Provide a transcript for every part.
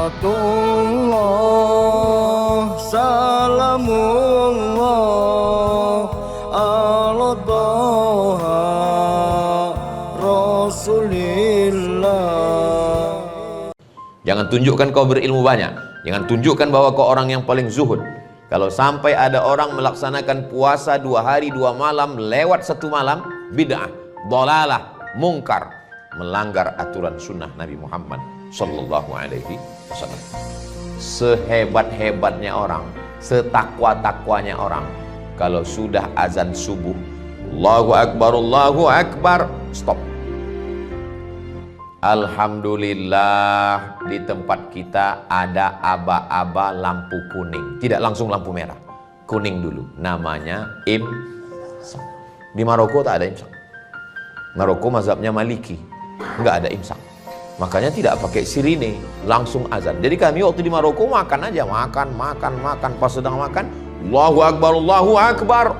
Salatullah salamullah ala Toha Rasulillah. Jangan tunjukkan kau berilmu banyak, jangan tunjukkan bahwa kau orang yang paling zuhud. Kalau sampai ada orang melaksanakan puasa 2 hari 2 malam lewat 1 malam, bid'ah, dhalalah, mungkar, melanggar aturan sunnah Nabi Muhammad sallallahu alaihi wasallam. Sehebat-hebatnya orang, setakwa-takwanya orang, kalau sudah azan subuh, Allahu Akbar, stop. Alhamdulillah di tempat kita ada aba-aba lampu kuning, tidak langsung lampu merah, kuning dulu, namanya imsak. Di Maroko tak ada imsak. Maroko mazhabnya Maliki, nggak ada imsak, makanya tidak pakai sirine, langsung azan. Jadi kami waktu di Maroko makan aja, makan, pas sedang makan, Allahu Akbar,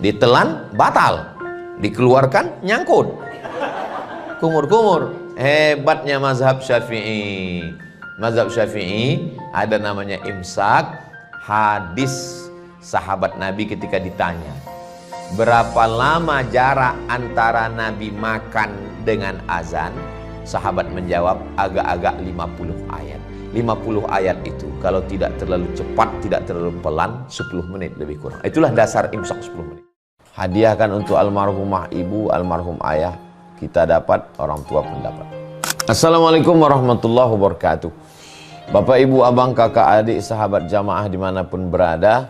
ditelan batal, dikeluarkan nyangkut, kumur-kumur. Hebatnya mazhab Syafi'i. Mazhab Syafi'i ada namanya imsak. Hadis sahabat Nabi ketika ditanya berapa lama jarak antara Nabi makan dengan azan, sahabat menjawab agak-agak 50 ayat. 50 ayat itu kalau tidak terlalu cepat, tidak terlalu pelan, 10 menit lebih kurang. Itulah dasar imsak 10 menit. Hadiahkan untuk almarhumah ibu, almarhum ayah, kita dapat, orang tua pun dapat. Assalamualaikum warahmatullahi wabarakatuh. Bapak, ibu, abang, kakak, adik, sahabat jamaah dimanapun berada,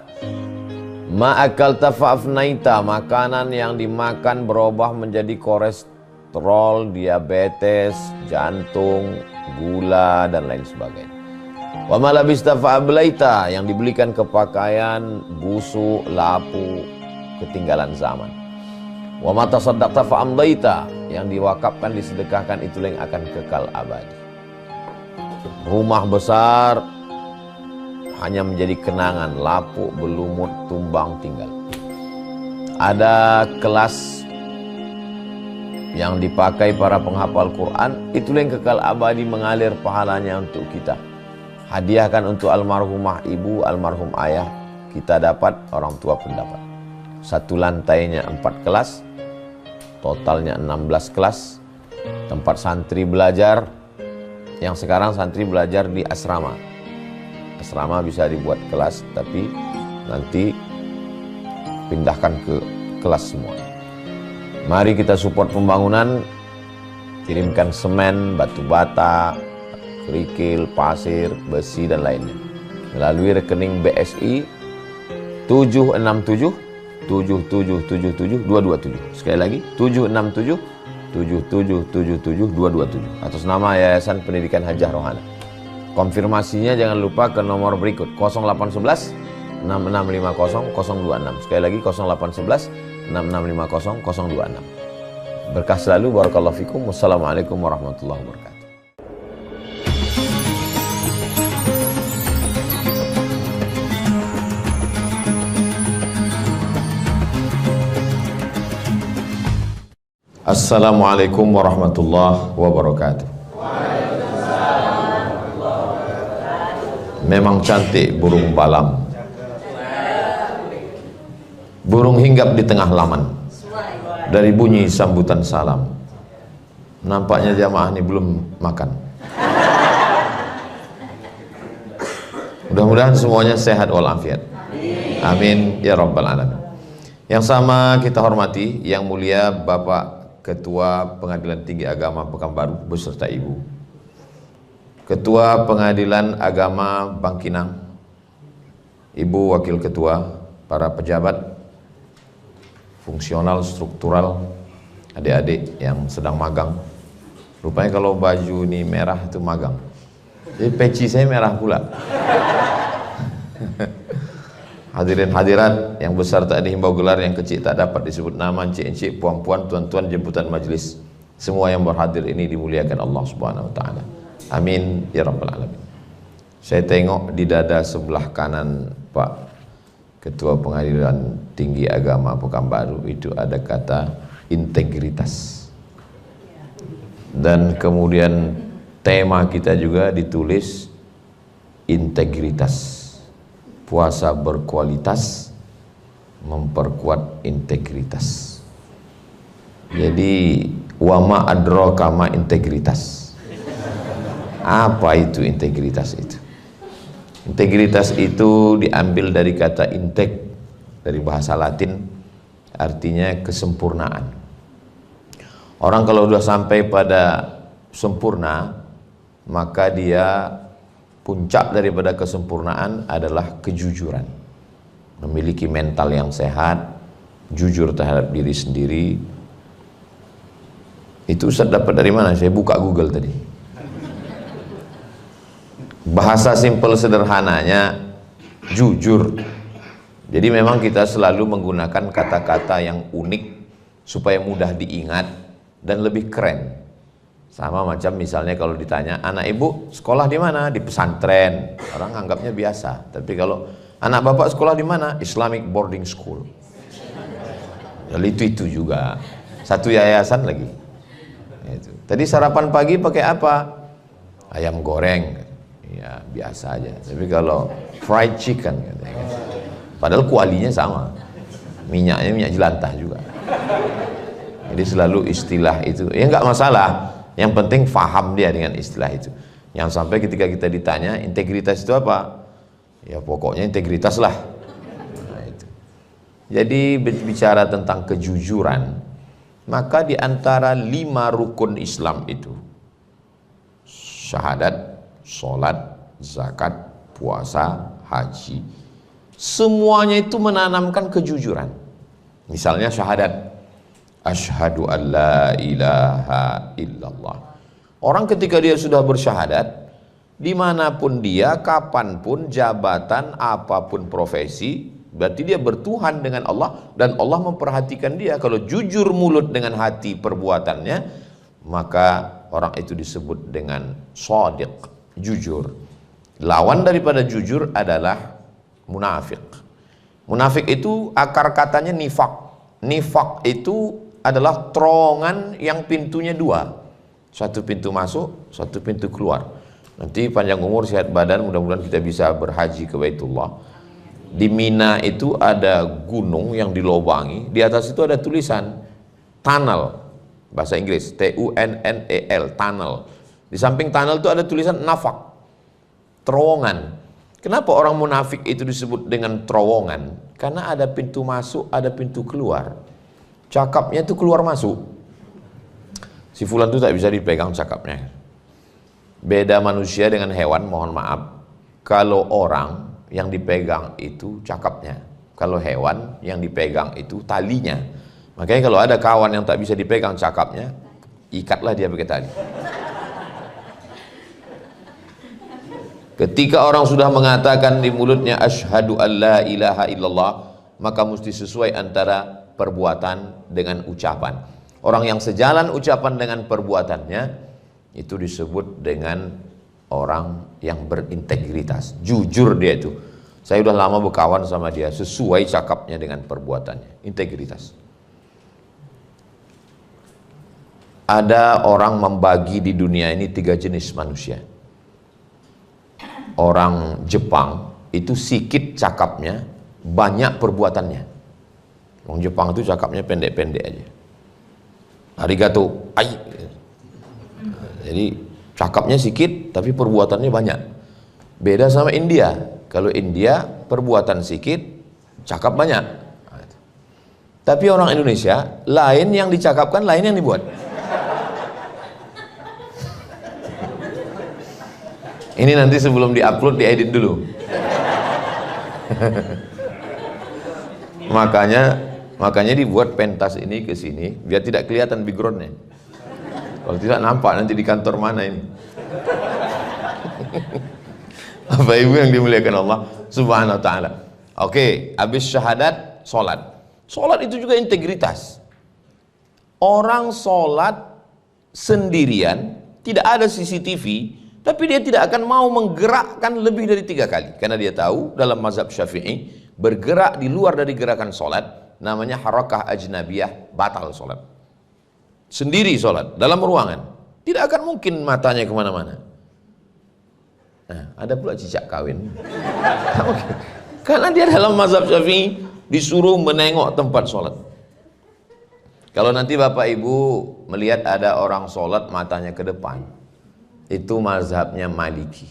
ma'akalta fa'afnaita, makanan yang dimakan berubah menjadi kolesterol, diabetes, jantung, gula, dan lain sebagainya. Wa malabista fa'ablaita, yang dibelikan ke pakaian, busuk, lapu, ketinggalan zaman. Wa mata saddaqta fa'amdaita, yang diwakafkan, disedekahkan, itulah yang akan kekal abadi. Rumah besar hanya menjadi kenangan, lapuk, berlumut, tumbang, tinggal. Ada kelas yang dipakai para penghafal Quran, itulah yang kekal abadi, mengalir pahalanya untuk kita. Hadiahkan untuk almarhumah ibu, almarhum ayah, kita dapat, orang tua pun dapat. Satu lantainya 4 kelas, totalnya 16 kelas, tempat santri belajar. Yang sekarang santri belajar di asrama. Asrama bisa dibuat kelas, tapi nanti pindahkan ke kelas semua. Mari kita support pembangunan, kirimkan semen, batu bata, kerikil, pasir, besi, dan lainnya melalui rekening BSI 767 7777 227. Sekali lagi 767 7777 227 atas nama Yayasan Pendidikan Hajah Rohana. Konfirmasinya jangan lupa ke nomor berikut 0811 6650 026. Sekali lagi 0811 6650 026. Berkah selalu, barakallahu fikum. Wassalamualaikum warahmatullahi wabarakatuh. Assalamualaikum warahmatullahi wabarakatuh. Memang cantik burung balam, burung hinggap di tengah laman. Dari bunyi sambutan salam, nampaknya jamaah ini belum makan. Mudah-mudahan semuanya sehat walafiat. Amin ya rabbal alamin. Yang sama kita hormati Yang Mulia Bapak Ketua Pengadilan Tinggi Agama Pekanbaru beserta Ibu, Ketua Pengadilan Agama Bangkinang, Ibu Wakil Ketua, para pejabat, fungsional, struktural, adik-adik yang sedang magang. Rupanya kalau baju ini merah itu magang, jadi peci saya merah pula. Hadirin hadirat yang besar tak dihimbau gelar, yang kecil tak dapat disebut nama, encik-encik, puan-puan, tuan-tuan, jemputan majelis, semua yang berhadir ini dimuliakan Allah Subhanahu wa taala. Amin ya rabbal alamin. Saya tengok di dada sebelah kanan Pak Ketua Pengadilan Tinggi Agama Pekanbaru itu ada kata integritas. Dan kemudian tema kita juga ditulis integritas. Puasa berkualitas, memperkuat integritas. Jadi wama adraka ma integritas. Apa itu integritas itu? Integritas itu diambil dari kata integ, dari bahasa Latin, artinya kesempurnaan. Orang kalau sudah sampai pada sempurna, maka dia puncak daripada kesempurnaan adalah kejujuran. Memiliki mental yang sehat, jujur terhadap diri sendiri. Itu Ustaz dapat dari mana? Saya buka Google tadi. Bahasa simpel sederhananya jujur. Jadi memang kita selalu menggunakan kata-kata yang unik supaya mudah diingat dan lebih keren. Sama macam misalnya kalau ditanya, anak ibu sekolah di mana? Di pesantren. Orang anggapnya biasa. Tapi kalau anak bapak sekolah di mana? Islamic boarding school. Jadi itu juga. Satu yayasan lagi. Itu. Tadi sarapan pagi pakai apa? Ayam goreng. Ya biasa aja. Tapi kalau fried chicken katanya, padahal kualinya sama, minyaknya minyak jelantah juga. Jadi selalu istilah itu ya nggak masalah, yang penting faham dia dengan istilah itu. Yang sampai ketika kita ditanya integritas itu apa, ya pokoknya integritas lah. Nah, itu. Jadi bicara tentang kejujuran, maka di antara 5 rukun Islam itu syahadat, sholat, zakat, puasa, haji, semuanya itu menanamkan kejujuran. Misalnya syahadat, asyhadu an la ilaha illallah. Orang ketika dia sudah bersyahadat, dimanapun dia, kapanpun, jabatan, apapun profesi, berarti dia bertuhan dengan Allah, dan Allah memperhatikan dia. Kalau jujur mulut dengan hati perbuatannya, maka orang itu disebut dengan shadiq, jujur. Lawan daripada jujur adalah munafik. Munafik itu akar katanya nifak. Nifak itu adalah terowongan yang pintunya 2. Satu pintu masuk, satu pintu keluar. Nanti panjang umur, sehat badan, mudah-mudahan kita bisa berhaji ke Baitullah. Di Mina itu ada gunung yang dilobangi, di atas itu ada tulisan tunnel, bahasa Inggris, T-U-N-N-E-L, tunnel. Di samping tunnel itu ada tulisan nafak, terowongan. Kenapa orang munafik itu disebut dengan terowongan? Karena ada pintu masuk, ada pintu keluar. Cakapnya itu keluar masuk. Si fulan itu tak bisa dipegang cakapnya. Beda manusia dengan hewan, mohon maaf. Kalau orang yang dipegang itu cakapnya, kalau hewan yang dipegang itu talinya. Makanya kalau ada kawan yang tak bisa dipegang cakapnya, ikatlah dia pakai tali. Ketika orang sudah mengatakan di mulutnya asyhadu an la ilaha illallah, maka mesti sesuai antara perbuatan dengan ucapan. Orang yang sejalan ucapan dengan perbuatannya itu disebut dengan orang yang berintegritas, jujur dia itu. Saya sudah lama berkawan sama dia, sesuai cakapnya dengan perbuatannya, integritas. Ada orang membagi di dunia ini 3 jenis manusia. Orang Jepang itu sikit cakapnya, banyak perbuatannya. Orang Jepang itu cakapnya pendek-pendek aja. Arigato, ai. Jadi cakapnya sikit tapi perbuatannya banyak. Beda sama India. Kalau India perbuatan sikit, cakap banyak. Tapi orang Indonesia, lain yang dicakapkan, lain yang dibuat. Ini nanti sebelum diupload diedit dulu. Makanya dibuat pentas ini ke sini biar tidak kelihatan backgroundnya. Kalau tidak nampak nanti di kantor mana ini. Bapak Ibu yang dimuliakan Allah Subhanahu wa taala. Oke, habis syahadat, sholat. Sholat itu juga integritas. Orang sholat sendirian, tidak ada CCTV, tapi dia tidak akan mau menggerakkan lebih dari 3 kali. Karena dia tahu dalam mazhab Syafi'i, bergerak di luar dari gerakan sholat namanya harakah ajnabiyah, batal sholat. Sendiri sholat, dalam ruangan, Tidak akan mungkin matanya kemana-mana. Nah, ada pula cicak kawin. Karena dia dalam mazhab Syafi'i disuruh menengok tempat sholat. Kalau nanti Bapak Ibu melihat ada orang sholat matanya ke depan, itu mazhabnya Maliki.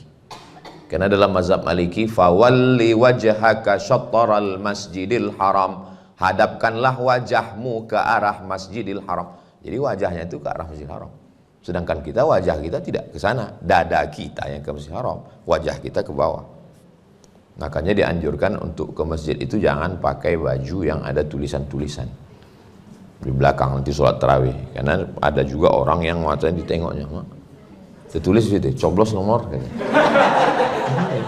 Karena dalam mazhab Maliki, fawalli wajhaka syatral masjidil haram, hadapkanlah wajahmu ke arah Masjidil Haram. Jadi wajahnya itu ke arah Masjidil Haram. Sedangkan kita, wajah kita tidak ke sana, dada kita yang ke Masjidil Haram, wajah kita ke bawah. Makanya dianjurkan untuk ke masjid itu jangan pakai baju yang ada tulisan-tulisan di belakang nanti sholat tarawih. Karena ada juga orang yang matanya ditengoknya, tertulis gitu, coblos nomor.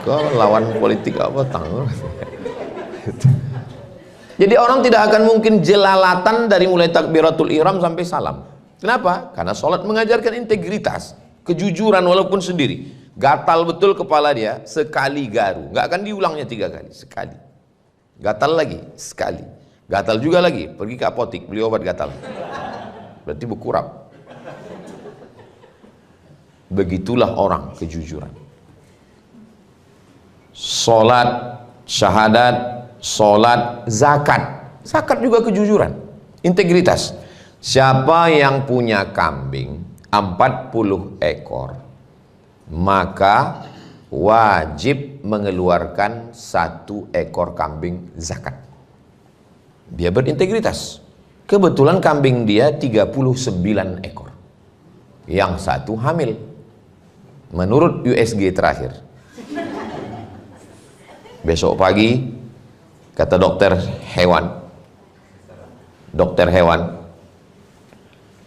Kau lawan politik apa tanggung. Jadi orang tidak akan mungkin jelalatan dari mulai takbiratul ihram sampai salam. Kenapa? Karena sholat mengajarkan integritas, kejujuran walaupun sendiri. Gatal betul kepala dia, sekali garu, nggak akan diulangnya 3 kali, sekali. Gatal lagi, sekali. Gatal juga lagi, pergi ke apotik beli obat gatal. Berarti berkurap. Begitulah orang kejujuran. Sholat, syahadat, sholat, zakat. Zakat juga kejujuran, integritas. Siapa yang punya kambing 40 ekor, maka wajib mengeluarkan 1 ekor kambing zakat. Dia berintegritas. Kebetulan kambing dia 39 ekor. Yang 1 hamil. Menurut USG terakhir. Besok pagi, kata dokter hewan,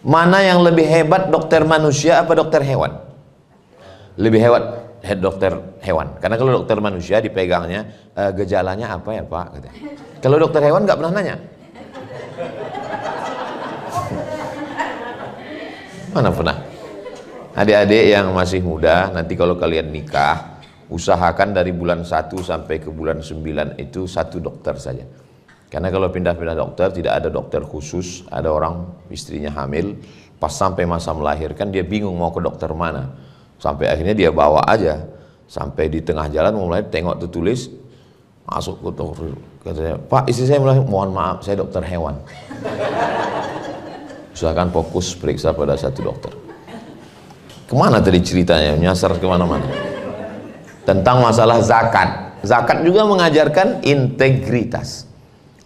mana yang lebih hebat, dokter manusia apa dokter hewan? Lebih hebat dokter hewan. Karena kalau dokter manusia dipegangnya, gejalanya apa ya Pak? Katanya. Kalau dokter hewan nggak pernah nanya. Mana pernah? Adik-adik yang masih muda, nanti kalau kalian nikah, usahakan dari bulan 1 sampai ke bulan 9 itu 1 dokter saja. Karena kalau pindah-pindah dokter, tidak ada dokter khusus. Ada orang istrinya hamil, pas sampai masa melahirkan dia bingung mau ke dokter mana. Sampai akhirnya dia bawa aja. Sampai di tengah jalan mulai tengok tertulis, masuk ke dokter. Katanya, Pak istri saya melahirkan, mohon maaf saya dokter hewan. Usahakan fokus periksa pada 1 dokter. Kemana tadi ceritanya? Nyasar kemana-mana. Tentang masalah zakat. Zakat juga mengajarkan integritas.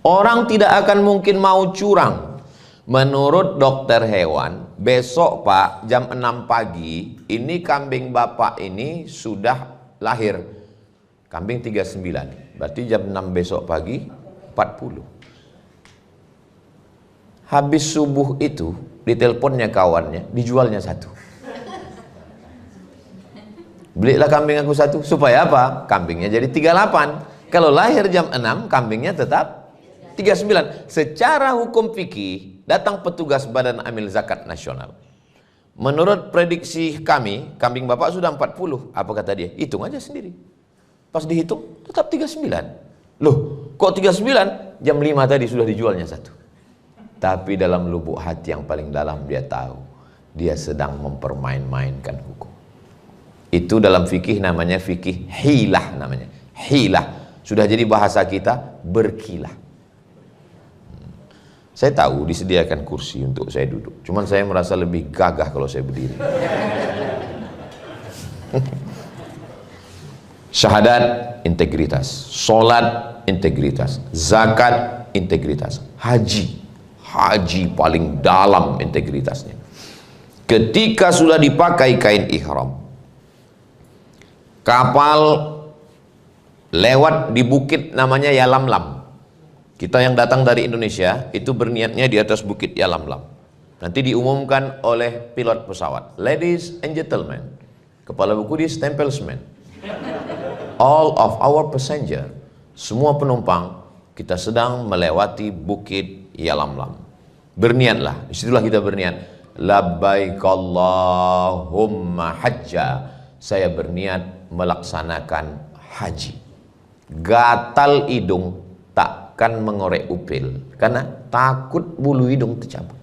Orang tidak akan mungkin mau curang. Menurut dokter hewan, besok Pak jam 6 pagi, ini kambing Bapak ini sudah lahir. Kambing 39. Berarti jam 6 besok pagi 40. Habis subuh itu, diteleponnya kawannya, dijualnya 1. Belilah kambing aku 1. Supaya apa? Kambingnya jadi 38. Kalau lahir jam 6, kambingnya tetap 39. Secara hukum fikih, datang petugas Badan Amil Zakat Nasional. Menurut prediksi kami, kambing Bapak sudah 40. Apa kata dia? Hitung aja sendiri. Pas dihitung, tetap 39. Loh, kok 39? Jam 5 tadi sudah dijualnya 1. Tapi dalam lubuk hati yang paling dalam dia tahu, dia sedang mempermain-mainkan hukum. Itu dalam fikih namanya fikih hilah namanya. Hilah. Sudah jadi bahasa kita, berkilah. Saya tahu disediakan kursi untuk saya duduk. Cuman saya merasa lebih gagah kalau saya berdiri. Syahadat, integritas. Sholat, integritas. Zakat, integritas. Haji. Haji paling dalam integritasnya. Ketika sudah dipakai kain ihram, kapal lewat di bukit namanya Yalamlam. Kita yang datang dari Indonesia itu berniatnya di atas bukit Yalamlam. Nanti diumumkan oleh pilot pesawat, ladies and gentlemen, kepala buku di stempelsman, all of our passenger, semua penumpang, kita sedang melewati bukit Yalamlam. Berniatlah, disitulah kita berniat, labbaik Allahumma hajja, saya berniat melaksanakan haji. Gatal hidung, takkan mengorek upil, karena takut bulu hidung tercabut.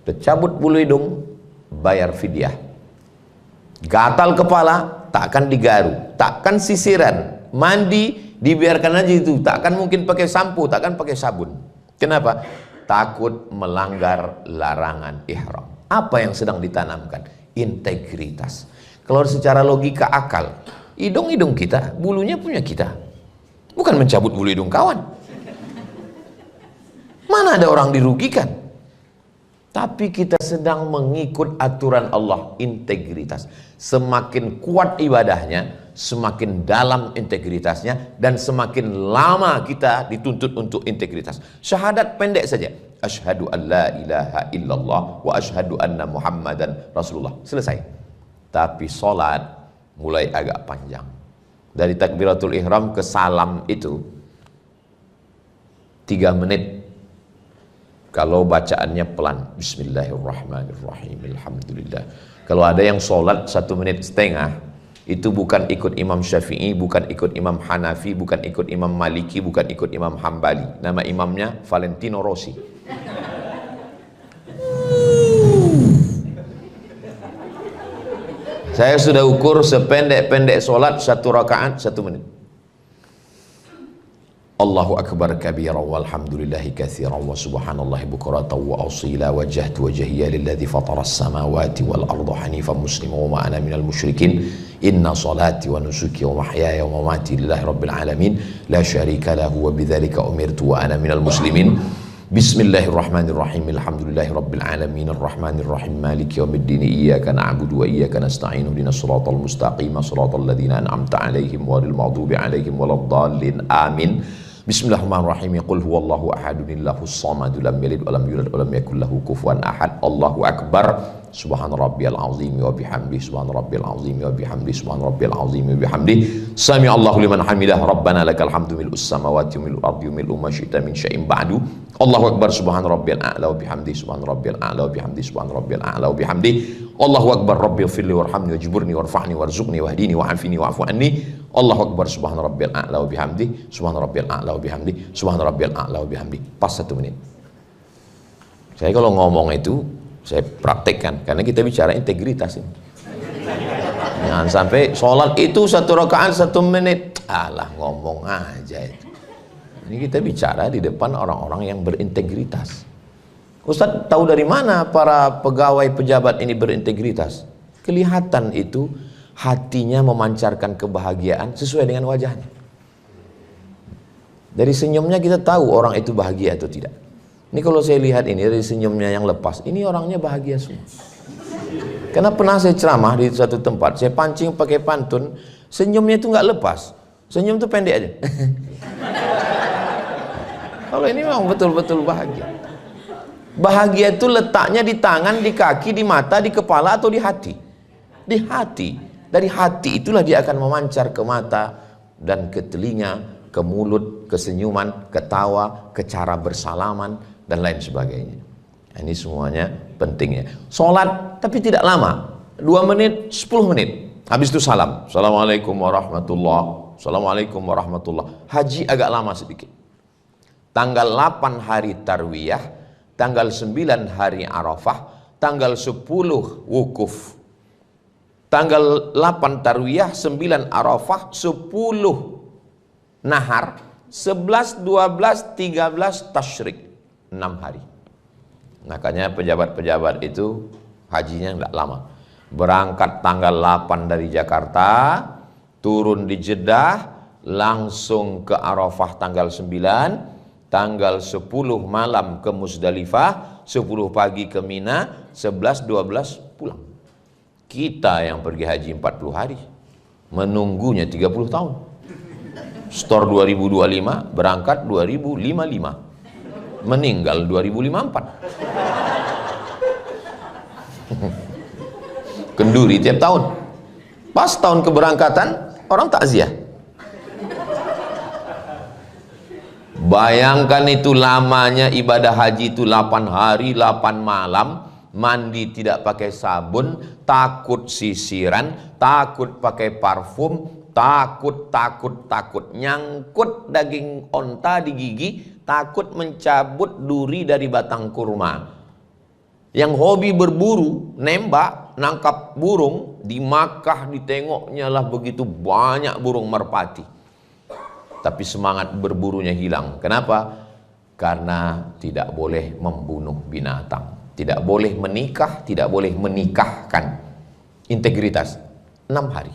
Tercabut bulu hidung, bayar fidyah. Gatal kepala, takkan digaru, takkan sisiran, mandi dibiarkan aja itu, takkan mungkin pakai sampo, takkan pakai sabun. Kenapa? Takut melanggar larangan ihram. Apa yang sedang ditanamkan? Integritas. Kalau secara logika akal, hidung-hidung kita, bulunya punya kita, bukan mencabut bulu hidung kawan. Mana ada orang dirugikan? Tapi kita sedang mengikut aturan Allah, integritas. Semakin kuat ibadahnya, semakin dalam integritasnya, dan semakin lama kita dituntut untuk integritas. Syahadat pendek saja. Asyhadu an la ilaha illallah wa asyhadu anna Muhammadan Rasulullah. Selesai. Tapi sholat mulai agak panjang. Dari takbiratul ihram ke salam itu 3 menit. Kalau bacaannya pelan, bismillahirrahmanirrahim, alhamdulillah. Kalau ada yang sholat 1 menit setengah, itu bukan ikut Imam Syafi'i, bukan ikut Imam Hanafi, bukan ikut Imam Maliki, bukan ikut Imam Hambali. Nama imamnya Valentino Rossi. Saya sudah ukur sependek-pendek sholat 1 rakaat 1 menit. Allahu akbar kabira walhamdulillahi katsira wa subhanallahi bukratan wa asila wajjahtu wajhiya lilladzi fatara as-samawati wal arda hanifan musliman wa ma ana minal musyrikin inna salati wa nusuki wa mahyaya wa mamati lillahi rabbil alamin la syarika lahu wa bidzalika umirtu wa ana minal muslimin. Bismillahirrahmanirrahim. Alhamdulillahi rabbil alamin arrahmanir rahim maliki yaumiddin iyyaka na'budu wa iyyaka nasta'in ihdinas siratal mustaqim siratal ladzina an'amta 'alaihim ghairil maghdubi 'alaihim waladdallin amin. Bismillahirrahmanirrahim. Qul huwallahu ahadunillahus samad lam yalid wa lam yulad wa lam yakul lahu kufuwan ahad. Allahu akbar. Subhana rabbiyal azim wa bihamdihi subhana rabbiyal azim wa bihamdihi subhana rabbiyal azim wa bihamdihi sami Allahu liman hamidah rabbana lakal hamdu mil'us samawati wa mil'ul ardi wa mil'u ma syi'ta min syai'in ba'du. Allahu akbar subhana rabbiyal a'la wa bihamdihi subhana rabbiyal a'la wa bihamdihi subhana rabbiyal a'la wa bihamdihi Allahu akbar rabbighfirli warhamni wajburni warfa'ni warzuqni wahdini wa'afini wa'fu anni. Allahu akbar subhana rabbiyal a'la wa bihamdihi subhana rabbiyal a'la wa bihamdihi subhana rabbiyal a'la wa bihamdihi. Pas 1 menit. Saya kalau ngomong itu saya praktekkan karena kita bicara integritas ini. Jangan sampai sholat itu 1 rakaat 1 menit. Alah, ngomong aja itu. Ini kita bicara di depan orang-orang yang berintegritas. Ustadz, tahu dari mana para pegawai pejabat ini berintegritas? Kelihatan itu hatinya memancarkan kebahagiaan sesuai dengan wajahnya. Dari senyumnya kita tahu orang itu bahagia atau tidak. Ini kalau saya lihat ini dari senyumnya yang lepas, ini orangnya bahagia semua. Karena pernah saya ceramah di suatu tempat, saya pancing pakai pantun, senyumnya itu nggak lepas, senyum itu pendek aja. Kalau ini memang betul-betul bahagia. Bahagia itu letaknya di tangan, di kaki, di mata, di kepala atau di hati? Di hati. Dari hati itulah dia akan memancar ke mata dan ke telinga, ke mulut, ke senyuman, ke tawa, ke cara bersalaman dan lain sebagainya. Ini semuanya pentingnya. Sholat tapi tidak lama, 2 menit, 10 menit. Habis itu salam. Assalamualaikum warahmatullahi. Assalamualaikum warahmatullahi. Haji agak lama sedikit. Tanggal 8 hari tarwiyah, tanggal 9 hari Arafah, tanggal 10 wukuf. Tanggal 8 tarwiyah, 9 Arafah, 10 nahar, 11, 12, 13 tasyrik. 6 hari. Makanya pejabat-pejabat itu hajinya enggak lama. Berangkat tanggal 8 dari Jakarta, turun di Jeddah, langsung ke Arafah tanggal 9, tanggal 10 malam ke Musdalifah, 10 pagi ke Mina, 11, 12 pulang. Kita yang pergi haji 40 hari, menunggunya 30 tahun. Store 2025, berangkat 2055. Meninggal 2054. Kenduri tiap tahun. Pas tahun keberangkatan orang takziah. Bayangkan itu lamanya ibadah haji itu 8 hari 8 malam, mandi tidak pakai sabun, takut sisiran, takut pakai parfum, takut nyangkut daging onta di gigi, takut mencabut duri dari batang kurma. Yang hobi berburu, nembak, nangkap burung, Di Makkah ditengoknya lah begitu banyak burung merpati. Tapi semangat berburunya hilang. Kenapa? Karena tidak boleh membunuh binatang, tidak boleh menikah, tidak boleh menikahkan. Integritas 6 hari.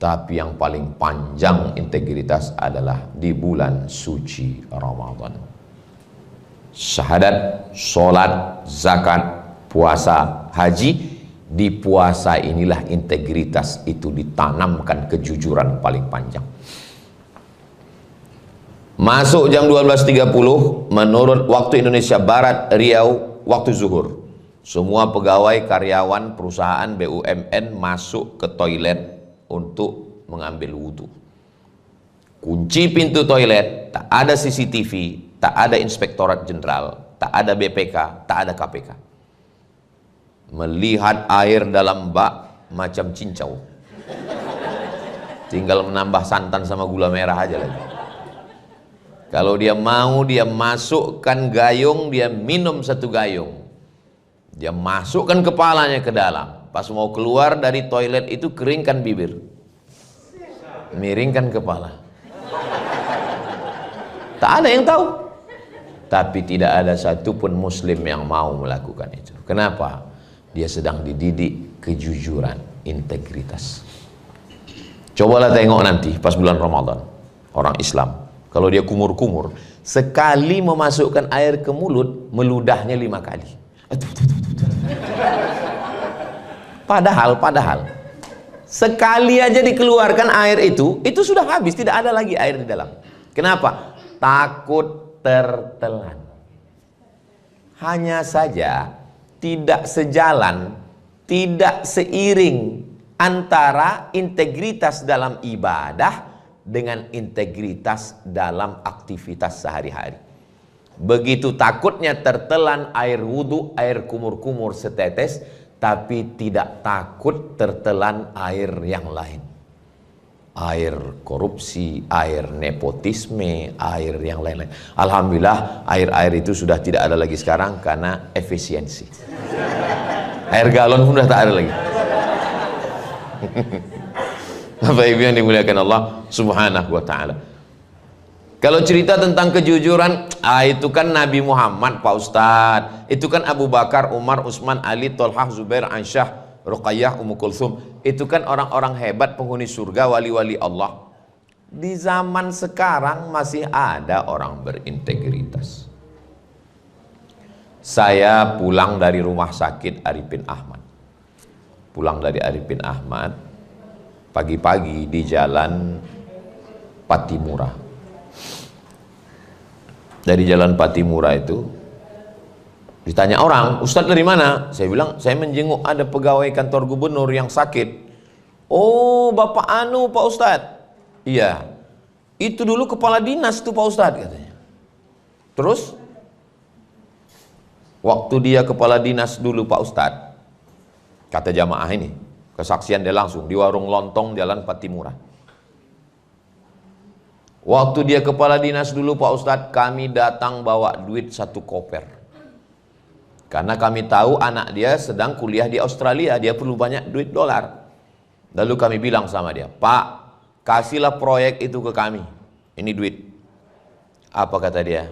Tapi yang paling panjang integritas adalah di bulan suci Ramadan. Syahadat, sholat, zakat, puasa, haji. Di puasa inilah integritas itu ditanamkan, kejujuran paling panjang. Masuk jam 12.30 menurut waktu Indonesia Barat, Riau, waktu zuhur. Semua pegawai, karyawan, perusahaan, BUMN masuk ke toilet untuk mengambil wudhu. Kunci pintu toilet, tak ada CCTV, tak ada Inspektorat Jenderal, tak ada BPK, tak ada KPK. Melihat air dalam bak macam cincau. Tinggal menambah santan sama gula merah aja lagi. Kalau dia mau, dia masukkan gayung, dia minum 1 gayung. Dia masukkan kepalanya ke dalam. Pas mau keluar dari toilet itu, keringkan bibir, miringkan kepala. Tak ada yang tahu. Tapi tidak ada satupun muslim yang mau melakukan itu. Kenapa? Dia sedang dididik kejujuran, integritas. Cobalah tengok nanti pas bulan Ramadan, orang Islam kalau dia kumur-kumur, sekali memasukkan air ke mulut, meludahnya 5 kali. Padahal sekali aja dikeluarkan air itu sudah habis, tidak ada lagi air di dalam. Kenapa? Takut tertelan. Hanya saja tidak sejalan, tidak seiring antara integritas dalam ibadah dengan integritas dalam aktivitas sehari-hari. Begitu takutnya tertelan air wudhu, air kumur-kumur setetes, tapi tidak takut tertelan air yang lain. Air korupsi, air nepotisme, air yang lain-lain. Alhamdulillah air-air itu sudah tidak ada lagi sekarang karena efisiensi. Air galon pun sudah tak ada lagi. Bapak Ibu yang dimuliakan Allah Subhanahu wa ta'ala. Kalau cerita tentang kejujuran, itu kan Nabi Muhammad, Pak Ustadz. Itu kan Abu Bakar, Umar, Utsman, Ali, Thalhah, Zubair, Aisyah, Ruqayyah, Ummu Kulthum. Itu kan orang-orang hebat penghuni surga, wali-wali Allah. Di zaman sekarang masih ada orang berintegritas. Saya pulang dari rumah sakit Arifin Ahmad. Pulang dari Arifin Ahmad, pagi-pagi di jalan Patimura. Dari jalan Patimura itu ditanya orang, Ustadz dari mana? Saya bilang, saya menjenguk ada pegawai kantor gubernur yang sakit. Oh, Bapak Anu Pak Ustadz. Iya, itu dulu kepala dinas tuh Pak Ustadz katanya. Terus waktu dia kepala dinas dulu Pak Ustadz, kata jamaah ini, kesaksian dia langsung di warung lontong jalan Patimura. Waktu dia kepala dinas dulu Pak Ustadz, kami datang bawa duit 1 koper. Karena kami tahu anak dia sedang kuliah di Australia, dia perlu banyak duit dolar. Lalu kami bilang sama dia, Pak, kasihlah proyek itu ke kami, ini duit. Apa kata dia?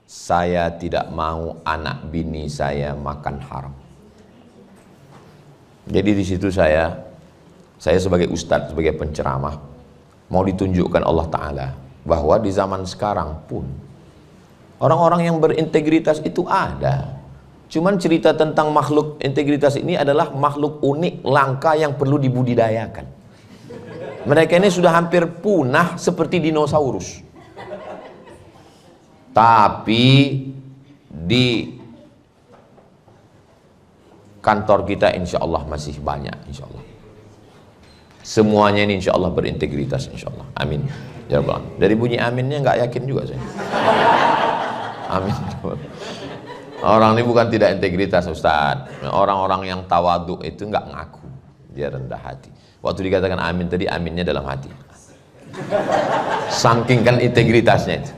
Saya tidak mau anak bini saya makan haram. Jadi di situ saya sebagai ustadz, sebagai penceramah, mau ditunjukkan Allah Ta'ala bahwa di zaman sekarang pun orang-orang yang berintegritas itu ada. Cuman cerita tentang makhluk integritas ini adalah makhluk unik, langka yang perlu dibudidayakan. Mereka ini sudah hampir punah seperti dinosaurus. Tapi di kantor kita insya Allah masih banyak, insya Allah. Semuanya ini insya Allah berintegritas, insya Allah. Amin. Ya Rabbal Alamin. Dari bunyi aminnya nggak yakin juga saya. Amin. Orang ini bukan tidak integritas Ustaz. Orang-orang yang tawadhu itu nggak ngaku, dia rendah hati. Waktu dikatakan amin tadi, aminnya dalam hati. Saking kan integritasnya itu.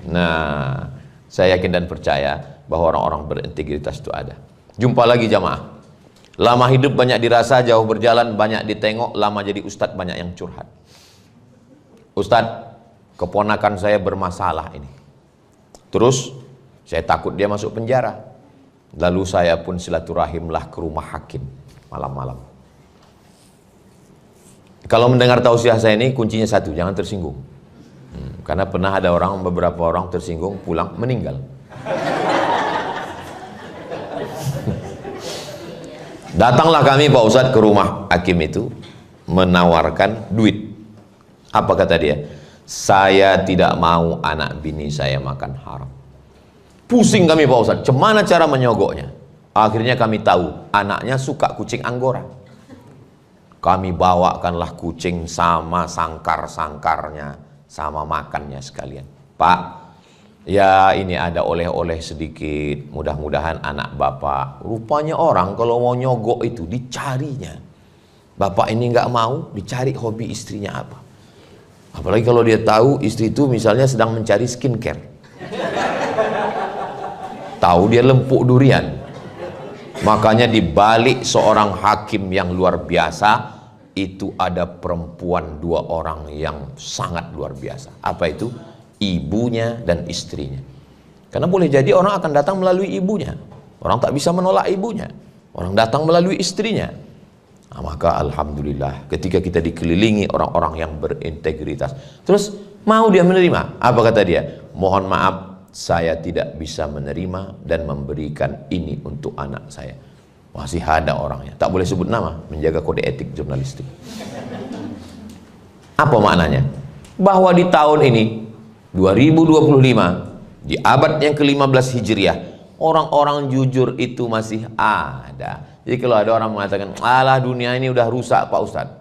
Nah, saya yakin dan percaya bahwa orang-orang berintegritas itu ada. Jumpa lagi jamaah. Lama hidup banyak dirasa, jauh berjalan banyak ditengok, lama jadi ustadz banyak yang curhat. Ustadz, keponakan saya bermasalah ini. Terus saya takut dia masuk penjara. Lalu saya pun silaturahimlah ke rumah hakim malam-malam. Kalau mendengar tausiah saya ini kuncinya satu, jangan tersinggung. Karena pernah ada beberapa orang tersinggung, pulang meninggal. Datanglah kami Pak Ustadz ke rumah hakim itu, menawarkan duit. Apa kata dia? Saya tidak mau anak bini saya makan haram. Pusing kami Pak Ustadz, gimana cara menyogoknya? Akhirnya kami tahu, anaknya suka kucing Anggora. Kami bawakanlah kucing sama sangkar-sangkarnya, sama makannya sekalian. Pak, ya ini ada oleh-oleh sedikit, mudah-mudahan anak bapak. Rupanya orang kalau mau nyogok itu dicarinya. Bapak ini nggak mau, dicari hobi istrinya apa. Apalagi kalau dia tahu istri itu misalnya sedang mencari skincare. Tahu dia lempuk durian. Makanya dibalik seorang hakim yang luar biasa, itu ada perempuan 2 orang yang sangat luar biasa. Apa itu? Ibunya dan istrinya. Karena boleh jadi orang akan datang melalui ibunya. Orang tak bisa menolak ibunya. Orang datang melalui istrinya. Nah, maka alhamdulillah ketika kita dikelilingi orang-orang yang berintegritas, terus mau dia menerima. Apa kata dia? Mohon maaf, saya tidak bisa menerima dan memberikan ini untuk anak saya. Masih ada orangnya, tak boleh sebut nama, menjaga kode etik jurnalistik. Apa maknanya? Bahwa di tahun ini 2025, di abad yang ke-15 Hijriah, orang-orang jujur itu masih ada. Jadi kalau ada orang mengatakan, alah dunia ini udah rusak Pak Ustadz,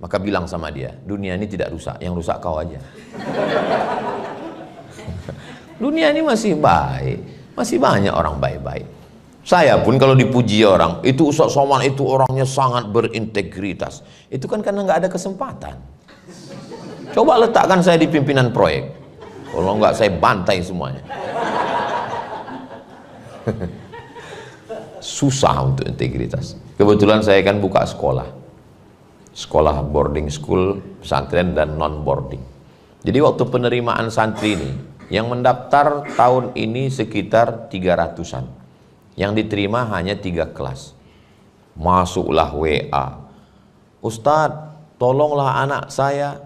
maka bilang sama dia, dunia ini tidak rusak, yang rusak kau aja. Dunia ini masih baik, masih banyak orang baik-baik. Saya pun kalau dipuji orang, itu Ustadz Somad itu orangnya sangat berintegritas. Itu kan karena nggak ada kesempatan. Coba letakkan saya di pimpinan proyek. Kalau nggak saya bantai semuanya. Susah untuk integritas. Kebetulan saya kan buka sekolah. Sekolah boarding school, pesantren dan non boarding. Jadi waktu penerimaan santri ini, yang mendaftar tahun ini sekitar 300-an. Yang diterima hanya 3 kelas. Masuklah WA. Ustadz, tolonglah anak saya.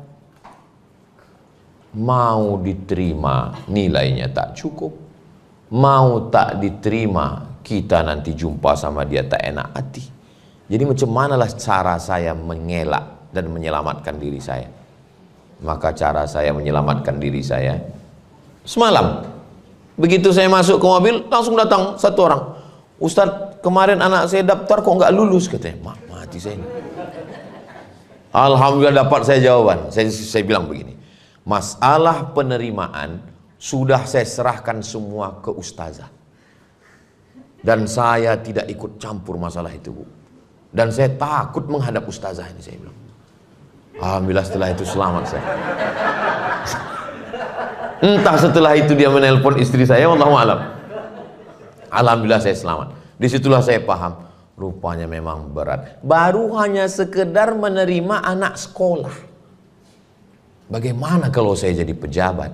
Mau diterima, nilainya tak cukup. Mau tak diterima, kita nanti jumpa sama dia tak enak hati. Jadi macam manalah cara saya mengelak dan menyelamatkan diri saya? Maka cara saya menyelamatkan diri saya, semalam begitu saya masuk ke mobil, langsung datang satu orang. Ustadz, kemarin anak saya daftar kok nggak lulus, katanya. Mati saya ini. Alhamdulillah dapat saya jawaban. Saya bilang begini, masalah penerimaan sudah saya serahkan semua ke ustazah. Dan saya tidak ikut campur masalah itu, Bu. Dan saya takut menghadap ustazah ini, saya bilang. Alhamdulillah setelah itu selamat saya. Entah setelah itu dia menelpon istri saya, wallahu a'lam. Alhamdulillah saya selamat. Disitulah saya paham, rupanya memang berat. Baru hanya sekedar menerima anak sekolah. Bagaimana kalau saya jadi pejabat?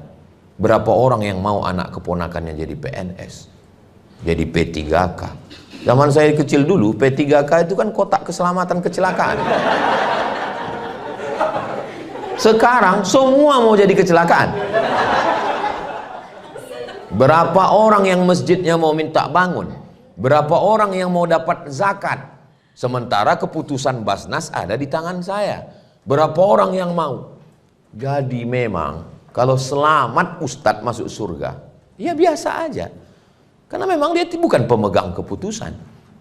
Berapa orang yang mau anak keponakannya jadi PNS, jadi P3K? Zaman saya kecil dulu, P3K itu kan kotak keselamatan kecelakaan. Sekarang semua mau jadi kecelakaan. Berapa orang yang masjidnya mau minta bangun? Berapa orang yang mau dapat zakat? Sementara keputusan Basnas ada di tangan saya. Berapa orang yang mau? Jadi memang kalau selamat ustadz masuk surga, ya biasa aja. Karena memang dia bukan pemegang keputusan.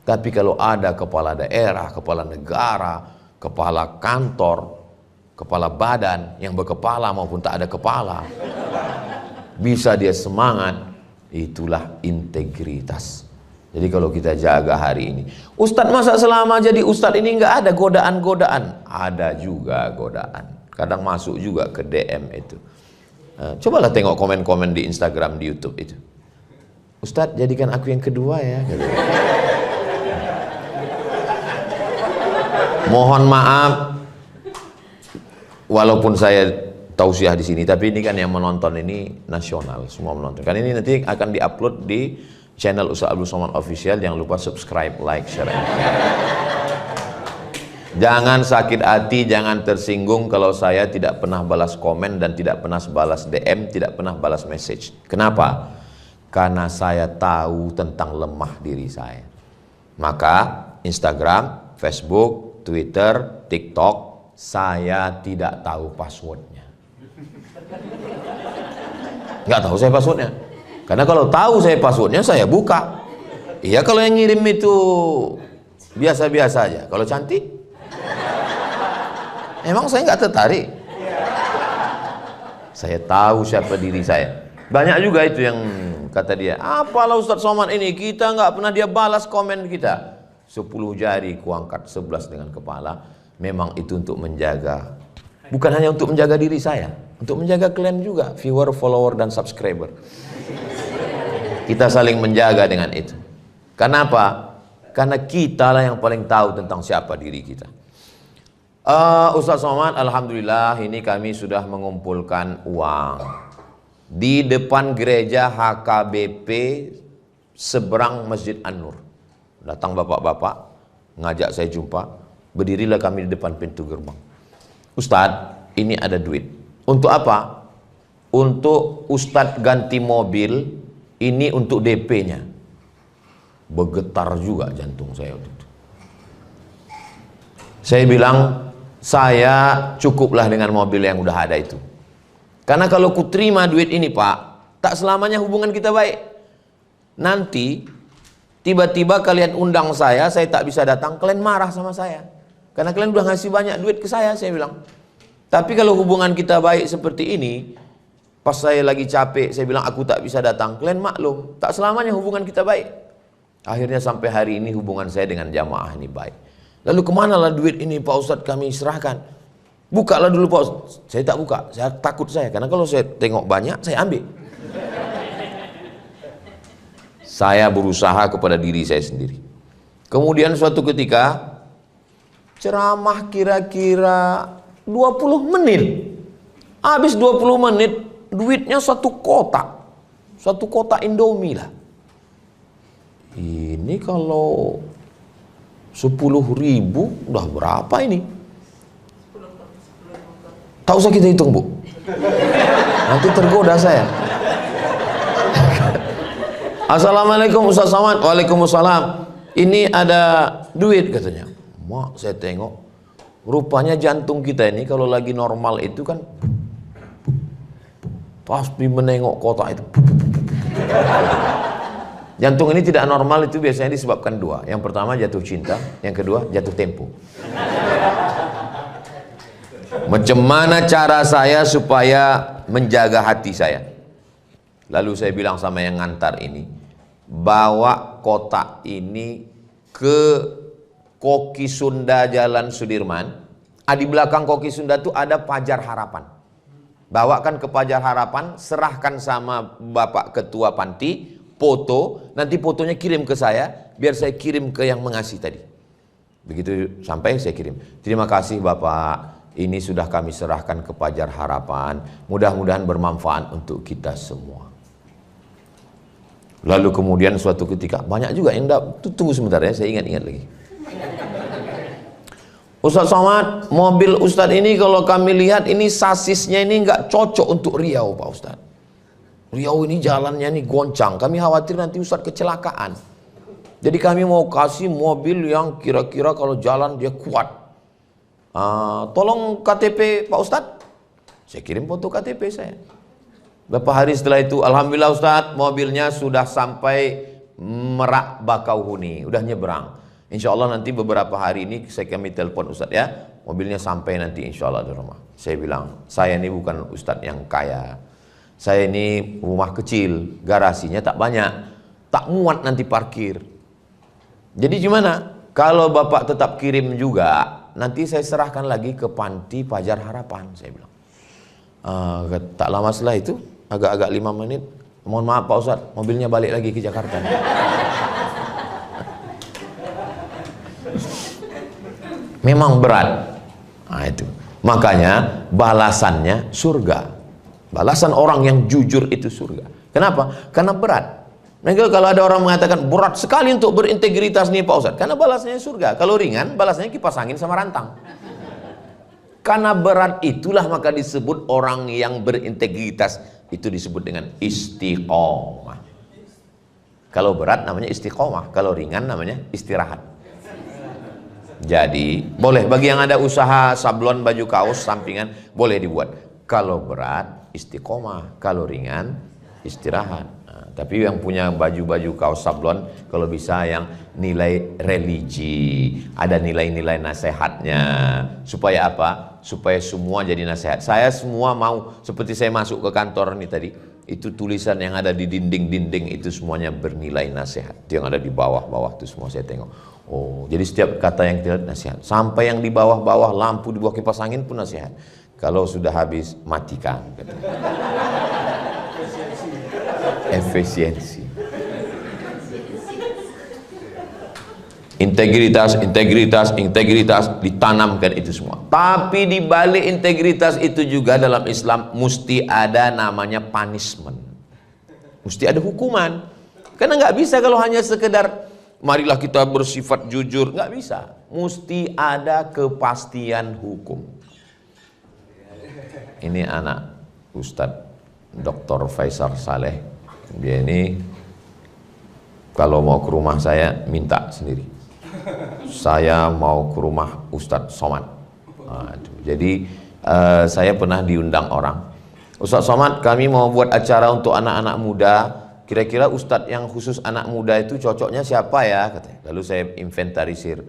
Tapi kalau ada kepala daerah, kepala negara, kepala kantor, kepala badan yang berkepala maupun tak ada kepala, bisa dia semangat, itulah integritas. Jadi kalau kita jaga hari ini, Ustadz masa selama jadi Ustadz ini nggak ada godaan-godaan? Ada juga godaan. Kadang masuk juga ke DM itu. Cobalah tengok komen-komen di Instagram, di YouTube itu. Ustadz jadikan aku yang kedua ya. Gitu. Mohon maaf, walaupun saya tausiah di sini, tapi ini kan yang menonton ini nasional, semua menonton. Kan ini nanti akan diupload di channel Ustaz Abdul Somad Official. Jangan lupa subscribe, like, share. Jangan sakit hati, jangan tersinggung kalau saya tidak pernah balas komen dan tidak pernah balas DM, tidak pernah balas message. Kenapa? Karena saya tahu tentang lemah diri saya. Maka Instagram, Facebook, Twitter, TikTok, saya tidak tahu passwordnya. Nggak tahu saya passwordnya. Karena kalau tahu saya passwordnya, saya buka. Iya, kalau yang ngirim itu biasa-biasa aja. Kalau cantik, emang saya nggak tertarik. Saya tahu siapa diri saya. Banyak juga itu yang kata dia, apalah Ustadz Somad ini, kita nggak pernah dia balas komen kita. 10 jari kuangkat 11 dengan kepala. Memang itu untuk menjaga, bukan hanya untuk menjaga diri saya, untuk menjaga kalian juga, viewer, follower, dan subscriber. Kita saling menjaga dengan itu. Kenapa? Karena kita lah yang paling tahu tentang siapa diri kita. Ustadz Somad, alhamdulillah ini kami sudah mengumpulkan uang di depan gereja HKBP seberang Masjid An-Nur. Datang bapak-bapak ngajak saya jumpa, berdirilah kami di depan pintu gerbang. Ustadz, ini ada duit. Untuk apa? Untuk Ustadz ganti mobil, ini untuk DP-nya. Bergetar juga jantung saya waktu itu. Saya bilang, saya cukuplah dengan mobil yang udah ada itu. Karena kalau ku terima duit ini Pak, tak selamanya hubungan kita baik. Nanti tiba-tiba kalian undang saya tak bisa datang, kalian marah sama saya. Karena kalian udah ngasih banyak duit ke saya bilang. Tapi kalau hubungan kita baik seperti ini, pas saya lagi capek, saya bilang aku tak bisa datang, kalian maklum. Tak selamanya hubungan kita baik. Akhirnya sampai hari ini hubungan saya dengan jamaah ini baik. Lalu kemanalah duit ini Pak Ustadz kami serahkan? Bukalah dulu Pak Ustadz. Saya tak buka, saya takut karena kalau saya tengok banyak, saya ambil. Saya berusaha kepada diri saya sendiri. Kemudian suatu ketika ceramah kira-kira 20 menit. Habis 20 menit duitnya satu kotak Indomie lah. Ini kalau 10.000 udah berapa ini? Tak usah kita hitung Bu, nanti tergoda saya. Assalamualaikum Ustaz Somad. Waalaikumsalam. Ini ada duit katanya. Mak, saya tengok, rupanya jantung kita ini kalau lagi normal itu kan pasti menengok kotak itu. Jantung ini tidak normal itu biasanya disebabkan dua. Yang pertama jatuh cinta, yang kedua jatuh tempo. Macam mana cara saya supaya menjaga hati saya? Lalu saya bilang sama yang ngantar ini, bawa kotak ini ke Koki Sunda Jalan Sudirman. Di belakang Koki Sunda itu ada Pajar Harapan. Bawakan ke Pajar Harapan, serahkan sama Bapak Ketua Panti, foto, nanti fotonya kirim ke saya, biar saya kirim ke yang mengasih tadi. Begitu sampai saya kirim. Terima kasih Bapak, ini sudah kami serahkan ke Pajar Harapan, mudah-mudahan bermanfaat untuk kita semua. Lalu kemudian suatu ketika, banyak juga yang tunggu sebentar ya, saya ingat-ingat lagi. Ustadz Somad, mobil Ustadz ini kalau kami lihat ini sasisnya ini nggak cocok untuk Riau Pak Ustadz. Riau ini jalannya ini goncang, kami khawatir nanti Ustadz kecelakaan. Jadi kami mau kasih mobil yang kira-kira kalau jalan dia kuat. Tolong KTP Pak Ustadz. Saya kirim foto KTP saya. Beberapa hari setelah itu, alhamdulillah Ustadz, mobilnya sudah sampai Merak Bakauheni, udah nyebrang. Insya Allah nanti beberapa hari ini kami telepon Ustadz ya, mobilnya sampai nanti insya Allah di rumah. Saya bilang, saya ini bukan Ustadz yang kaya, saya ini rumah kecil, garasinya tak banyak, tak muat nanti parkir. Jadi gimana? Kalau Bapak tetap kirim juga, nanti saya serahkan lagi ke Panti Pajar Harapan, saya bilang. Tak lama setelah itu, agak-agak 5 menit, mohon maaf Pak Ustadz, mobilnya balik lagi ke Jakarta. Memang berat. Nah, itu. Makanya balasannya surga. Balasan orang yang jujur itu surga. Kenapa? Karena berat. Nah, kalau ada orang mengatakan berat sekali untuk berintegritas nih Pak Ustadz, karena balasannya surga. Kalau ringan, balasannya kipas angin sama rantang. Karena berat itulah maka disebut orang yang berintegritas itu disebut dengan istiqomah. Kalau berat namanya istiqomah, kalau ringan namanya istirahat. Jadi boleh bagi yang ada usaha sablon baju kaos sampingan boleh dibuat. Kalau berat istiqomah, kalau ringan istirahat. Nah, tapi yang punya baju-baju kaos sablon kalau bisa yang nilai religi, ada nilai-nilai nasihatnya. Supaya apa? Supaya semua jadi nasihat. Saya semua mau, seperti saya masuk ke kantor nih tadi, itu tulisan yang ada di dinding-dinding itu semuanya bernilai nasihat. Yang ada di bawah-bawah itu semua saya tengok. Oh, jadi setiap kata yang tidak nasihat. Sampai yang di bawah-bawah lampu di bawah kipas angin pun nasihat. Kalau sudah habis matikan. Efisiensi. Integritas, integritas, integritas ditanamkan itu semua. Tapi di balik integritas itu juga dalam Islam mesti ada namanya punishment. Mesti ada hukuman. Karena nggak bisa kalau hanya sekedar marilah kita bersifat jujur, nggak bisa. Mesti ada kepastian hukum. Ini anak Ustadz Dr. Faisal Saleh. Dia ini kalau mau ke rumah saya minta sendiri. Saya mau ke rumah Ustadz Somad. Jadi saya pernah diundang orang. Ustadz Somad, kami mau buat acara untuk anak-anak muda. Kira-kira Ustadz yang khusus anak muda itu cocoknya siapa ya? Katanya. Lalu saya inventarisir.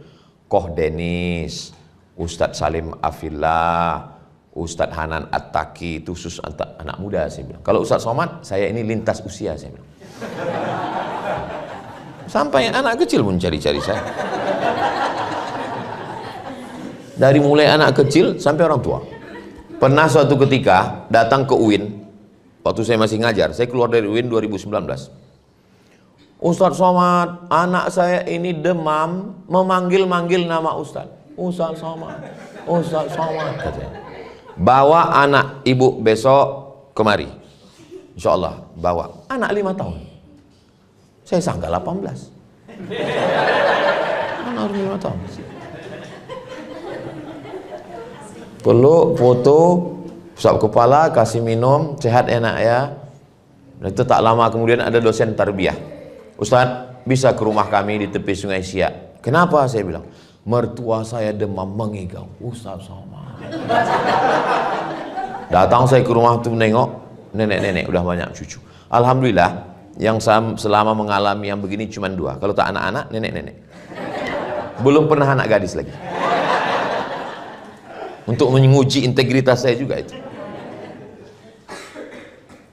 Koh Denis, Ustadz Salim Afillah, Ustadz Hanan At-Taki, itu khusus anak muda saya bilang. Kalau Ustadz Somad, saya ini lintas usia saya bilang. Sampai anak kecil pun cari-cari saya. Dari mulai anak kecil sampai orang tua. Pernah suatu ketika datang ke UIN, waktu saya masih ngajar, saya keluar dari UIN 2019. Ustadz Somad, anak saya ini demam, memanggil-manggil nama Ustadz. Ustadz Somad, Ustadz Somad, katanya. Bawa anak ibu besok kemari. Insya Allah, bawa. Anak 5 tahun. Saya sangka 18. Anak 5 tahun. Peluk, foto, usap kepala, kasih minum, sehat enak ya. Dan itu tak lama kemudian ada dosen tarbiyah. Ustadz, bisa ke rumah kami di tepi Sungai Siak. Kenapa? Saya bilang, mertua saya demam mengigau. Ustadz sama. Datang saya ke rumah itu menengok, nenek-nenek udah banyak cucu. Alhamdulillah, yang selama mengalami yang begini cuma 2. Kalau tak anak-anak, nenek-nenek. Belum pernah anak gadis lagi. Untuk menguji integritas saya juga itu.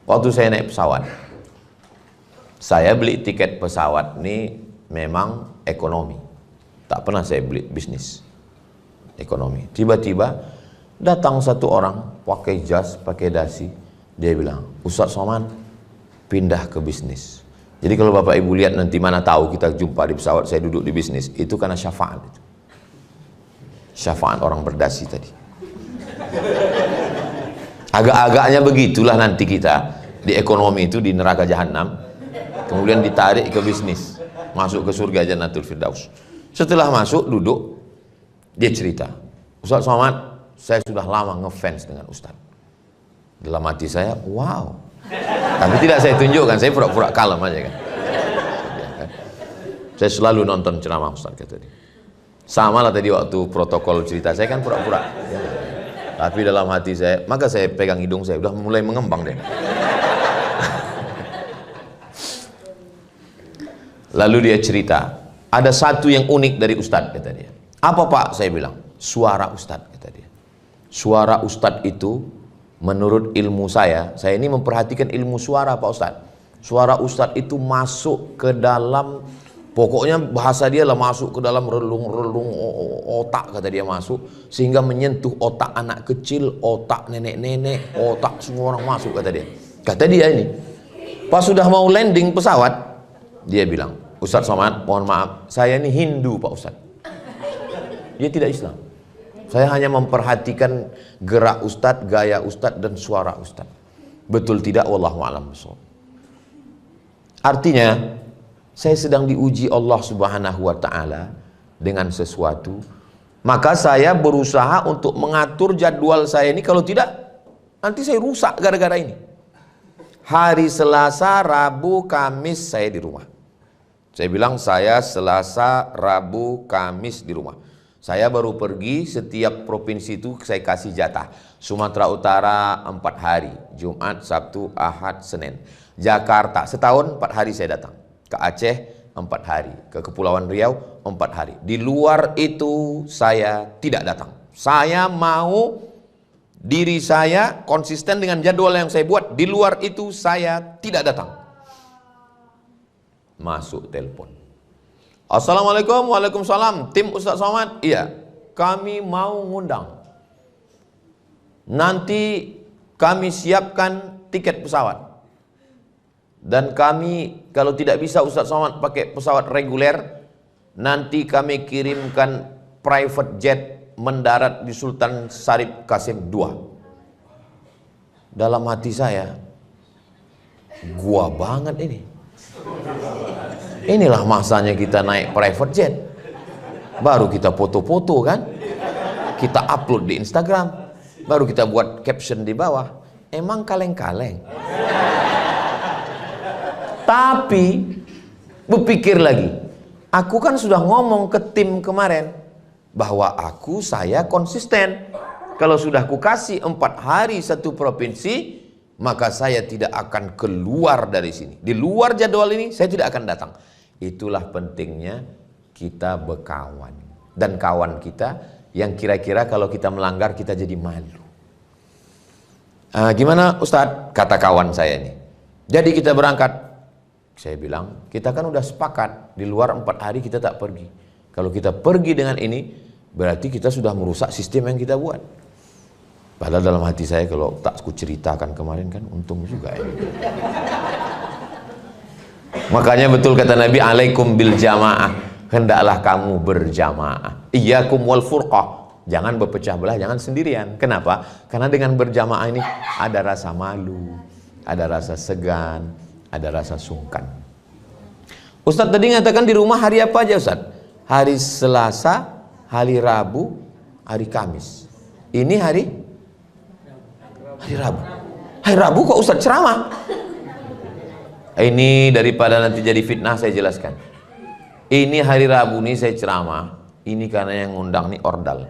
Waktu saya naik pesawat, saya beli tiket pesawat ini memang ekonomi. Tak pernah saya beli bisnis. Ekonomi. Tiba-tiba datang satu orang pakai jas, pakai dasi. Dia bilang, Ustadz Somad, pindah ke bisnis. Jadi kalau Bapak Ibu lihat nanti mana tahu kita jumpa di pesawat saya duduk di bisnis, itu karena syafaat itu. Syafaat orang berdasi tadi. Agak-agaknya begitulah nanti kita di ekonomi itu di neraka jahanam, kemudian ditarik ke bisnis, masuk ke surga Jannatul Firdaus. Setelah masuk duduk, dia cerita, Ustadz Somad, saya sudah lama ngefans dengan Ustadz. Dalam hati saya, wow. Tapi tidak saya tunjukkan, saya pura-pura kalem aja kan. Saya selalu nonton ceramah Ustadz kata dia. Sama lah tadi waktu protokol cerita, saya kan pura-pura. Ya. Tapi dalam hati saya, maka saya pegang hidung saya, udah mulai mengembang deh. Lalu dia cerita, ada satu yang unik dari Ustadz kata dia. Apa Pak? Saya bilang, suara Ustadz kata dia. Suara Ustadz itu menurut ilmu saya ini memperhatikan ilmu suara Pak Ustadz. Suara Ustadz itu masuk ke dalam, pokoknya bahasa dia lah masuk ke dalam relung-relung otak kata dia masuk, sehingga menyentuh otak anak kecil, otak nenek-nenek, otak semua orang masuk kata dia. Kata dia ini, pas sudah mau landing pesawat, dia bilang, Ustadz Somad, mohon maaf, saya ini Hindu Pak Ustadz. Dia tidak Islam. Saya hanya memperhatikan gerak ustadz, gaya ustadz, dan suara ustadz. Betul tidak? Wallahu a'lam bishawab. Artinya, saya sedang diuji Allah Subhanahu wa ta'ala dengan sesuatu. Maka saya berusaha untuk mengatur jadwal saya ini. Kalau tidak, nanti saya rusak gara-gara ini. Hari Selasa, Rabu, Kamis saya di rumah. Saya bilang saya Selasa, Rabu, Kamis di rumah. Saya baru pergi, setiap provinsi itu saya kasih jatah. Sumatera Utara 4 hari, Jumat, Sabtu, Ahad, Senin. Jakarta setahun 4 hari saya datang. Ke Aceh 4 hari, ke Kepulauan Riau 4 hari. Di luar itu saya tidak datang. Saya mau diri saya konsisten dengan jadwal yang saya buat. Di luar itu saya tidak datang. Masuk telepon. Assalamualaikum, waalaikumsalam. Tim Ustaz Somad, iya, kami mau ngundang. Nanti kami siapkan tiket pesawat. Dan kami, kalau tidak bisa Ustaz Somad pakai pesawat reguler, nanti kami kirimkan private jet mendarat di Sultan Syarif Qasim II. Dalam hati saya, gua banget ini. Inilah masanya kita naik private jet. Baru kita foto-foto kan, kita upload di Instagram, baru kita buat caption di bawah. Emang kaleng-kaleng. Tapi berpikir lagi, aku kan sudah ngomong ke tim kemarin bahwa saya konsisten. Kalau sudah kukasih 4 hari satu provinsi, maka saya tidak akan keluar dari sini. Di luar jadwal ini saya tidak akan datang. Itulah pentingnya kita berkawan. Dan kawan kita yang kira-kira kalau kita melanggar kita jadi malu. Gimana Ustadz? Kata kawan saya ini. Jadi kita berangkat. Saya bilang, kita kan udah sepakat. Di luar 4 hari kita tak pergi. Kalau kita pergi dengan ini, berarti kita sudah merusak sistem yang kita buat. Padahal dalam hati saya kalau tak ku ceritakan kemarin kan untung juga ya. Makanya betul kata Nabi, alaikum bil jamaah, hendaklah kamu berjamaah. Iyyakum wal furqah, jangan berpecah belah, jangan sendirian. Kenapa? Karena dengan berjamaah ini ada rasa malu, ada rasa segan, ada rasa sungkan. Ustadz tadi ngatakan di rumah hari apa aja Ustadz? Hari Selasa, hari Rabu, hari Kamis. Ini hari Rabu. Hari Rabu kok Ustadz ceramah? Ini daripada nanti jadi fitnah saya jelaskan. Ini hari Rabu nih saya ceramah. Ini karena yang ngundang nih ordal.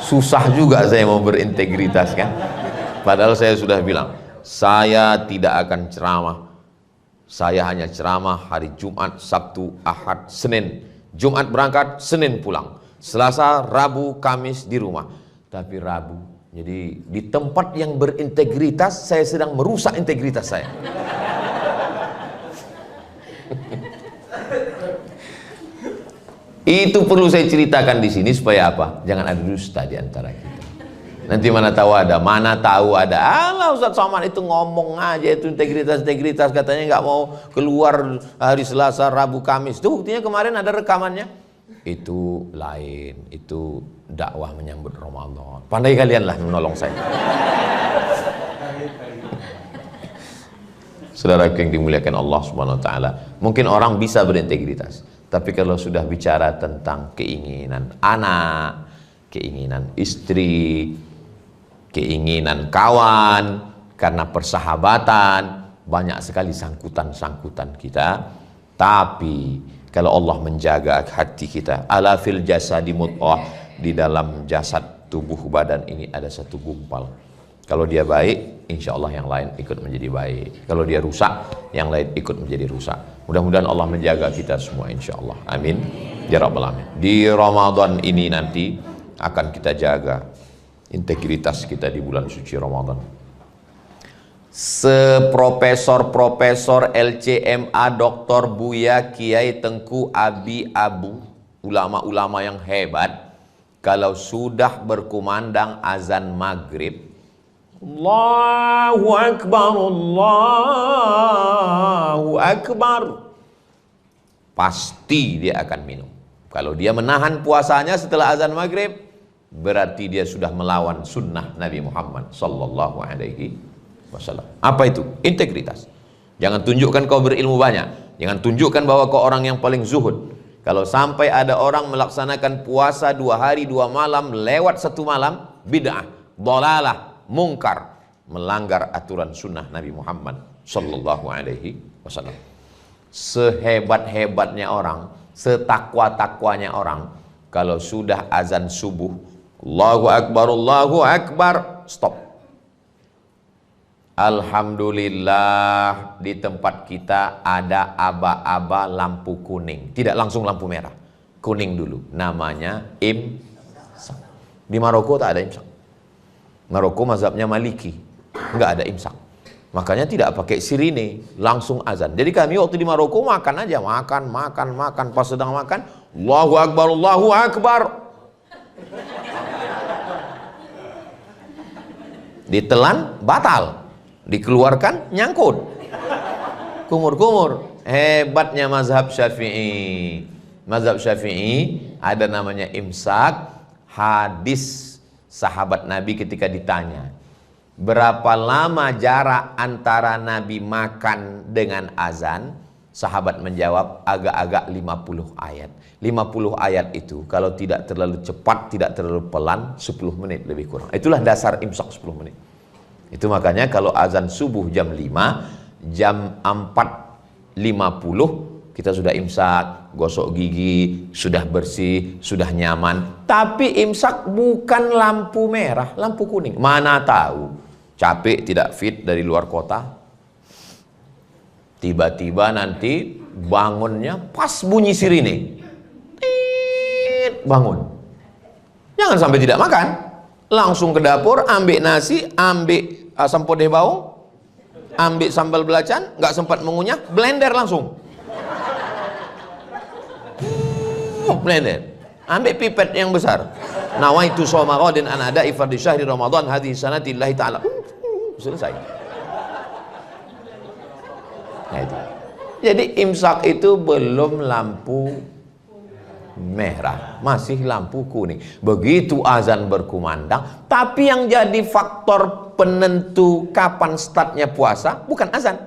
Susah juga saya mau berintegritas kan. Padahal saya sudah bilang, saya tidak akan ceramah. Saya hanya ceramah hari Jumat, Sabtu, Ahad, Senin. Jumat berangkat, Senin pulang. Selasa, Rabu, Kamis di rumah. Tapi Rabu, jadi di tempat yang berintegritas saya sedang merusak integritas saya. Itu perlu saya ceritakan di sini supaya apa? Jangan ada dusta di antara kita. Nanti mana tahu ada. Alah Ustaz Somad itu ngomong aja itu integritas katanya nggak mau keluar hari Selasa, Rabu, Kamis. Itu buktinya kemarin ada rekamannya. Itu lain, itu dakwah menyambut Ramadan. Pandai kalian lah menolong saya. Saudara yang dimuliakan Allah Subhanahu wa taala, mungkin orang bisa berintegritas, tapi kalau sudah bicara tentang keinginan anak, keinginan istri, keinginan kawan, karena persahabatan, banyak sekali sangkutan-sangkutan kita. Tapi kalau Allah menjaga hati kita, ala fil jasadi mudghah, di dalam jasad tubuh badan ini ada satu gumpal. Kalau dia baik, insya Allah yang lain ikut menjadi baik. Kalau dia rusak, yang lain ikut menjadi rusak. Mudah-mudahan Allah menjaga kita semua insya Allah. Amin. Ya Rabbal Alamin. Di Ramadan ini nanti akan kita jaga integritas kita di bulan suci Ramadan. Seprofesor-profesor LCMA, Dr. Buya, Kiai Tengku Abi Abu, ulama-ulama yang hebat, kalau sudah berkumandang azan maghrib, Allahu Akbar, Allahu Akbar, pasti dia akan minum. Kalau dia menahan puasanya setelah azan maghrib, berarti dia sudah melawan sunnah Nabi Muhammad sallallahu alaihi wasallam. Apa itu? Integritas. Jangan tunjukkan kau berilmu banyak. Jangan tunjukkan bahwa kau orang yang paling zuhud. Kalau sampai ada orang melaksanakan puasa 2 hari 2 malam lewat 1 malam, bid'ah, dhalalah, mungkar, melanggar aturan sunnah Nabi Muhammad sallallahu alaihi wasallam. Sehebat-hebatnya orang, setakwa-takwanya orang, kalau sudah azan subuh, Allahu Akbar, stop. Alhamdulillah, di tempat kita ada aba-aba lampu kuning, tidak langsung lampu merah, kuning dulu, namanya imsak. Di Maroko tak ada imsak. Maroko mazhabnya Maliki, nggak ada imsak, makanya tidak pakai sirine, langsung azan. Jadi kami waktu di Maroko makan aja, makan, pas sedang makan, Allahu Akbar, ditelan batal, dikeluarkan nyangkut, kumur-kumur. Hebatnya mazhab Syafi'i. Mazhab Syafi'i ada namanya imsak. Hadis sahabat Nabi ketika ditanya, berapa lama jarak antara Nabi makan dengan azan? Sahabat menjawab, agak-agak 50 ayat. 50 ayat itu kalau tidak terlalu cepat, tidak terlalu pelan, 10 menit lebih kurang. Itulah dasar imsak 10 menit. Itu makanya kalau azan subuh jam 5, jam 4.50 kita sudah imsak, gosok gigi, sudah bersih, sudah nyaman. Tapi imsak bukan lampu merah, lampu kuning. Mana tahu capek, tidak fit dari luar kota, tiba-tiba nanti bangunnya pas bunyi sirine, bangun. Jangan sampai tidak makan, langsung ke dapur, ambil nasi, ambil asam podeh bawang, ambil sambal belacan, nggak sempat mengunyah, blender langsung. Blender, ambil pipet yang besar. Nawaitu shoma ghadin an ada'i fardhi syahri Ramadan hadhihi sanati lillahi ta'ala. Selesai. Nah, itu. Jadi imsak itu belum lampu merah, masih lampu kuning. Begitu azan berkumandang, tapi yang jadi faktor penentu kapan startnya puasa bukan azan.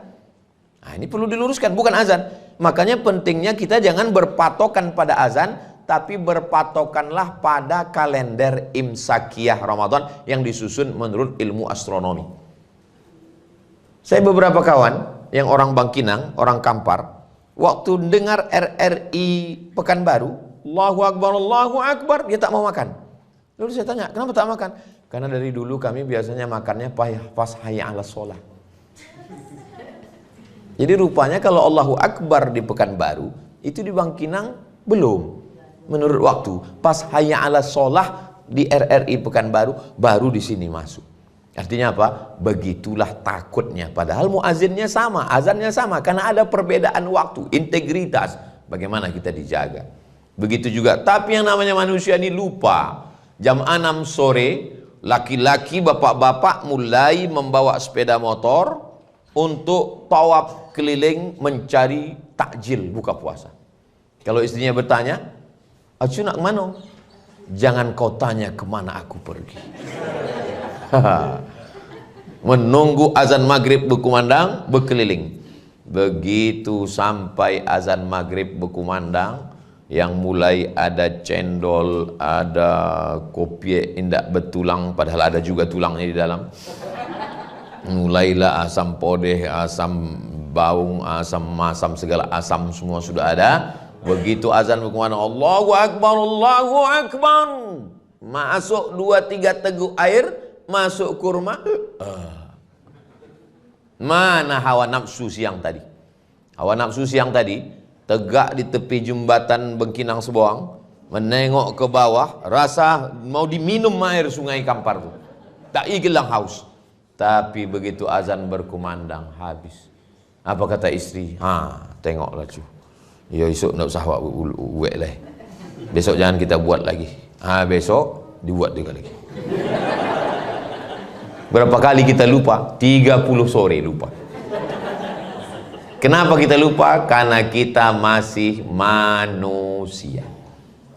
Nah, ini perlu diluruskan, bukan azan. Makanya pentingnya kita jangan berpatokan pada azan, tapi berpatokanlah pada kalender imsakiyah Ramadan yang disusun menurut ilmu astronomi. Saya beberapa kawan yang orang Bangkinang, orang Kampar, waktu dengar RRI Pekanbaru, Allahu Akbar, dia tak mau makan. Lalu saya tanya, kenapa tak makan? Karena dari dulu kami biasanya makannya pas hayya 'alas shalah. Jadi rupanya kalau Allahu Akbar di Pekanbaru, itu di Bangkinang belum. Menurut waktu, pas hayya 'alas shalah di RRI Pekanbaru, baru di sini masuk. Artinya apa? Begitulah takutnya. Padahal muazzinnya sama, azannya sama, karena ada perbedaan waktu, integritas. Bagaimana kita dijaga? Begitu juga. Tapi yang namanya manusia ini lupa. Jam 6 sore, laki-laki bapak-bapak mulai membawa sepeda motor untuk tawaf keliling mencari takjil buka puasa. Kalau istrinya bertanya, "Acu nak kemana?" "Jangan kau tanya kemana aku pergi." Menunggu azan maghrib berkumandang, berkeliling. Begitu sampai azan maghrib berkumandang, yang mulai ada cendol, ada kopiek indak bertulang, padahal ada juga tulangnya di dalam. Mulailah asam podeh, asam bawang, asam masam, segala asam semua sudah ada. Begitu azan berkumandang, Allahu Akbar, masuk 2-3 teguk air, masuk kurma. Mana hawa nafsu siang tadi? Hawa nafsu siang tadi tegak di tepi jembatan Bangkinang Seboang, menengok ke bawah, rasa mau diminum air sungai Kampar tuh, tak igelang haus. Tapi begitu azan berkumandang, habis. Apa kata istri? Tengoklah cu, ya esok nak usah uwek lah, besok jangan kita buat lagi. Besok dibuat juga lagi. Berapa kali kita lupa? 30 sore lupa. Kenapa kita lupa? Karena kita masih manusia.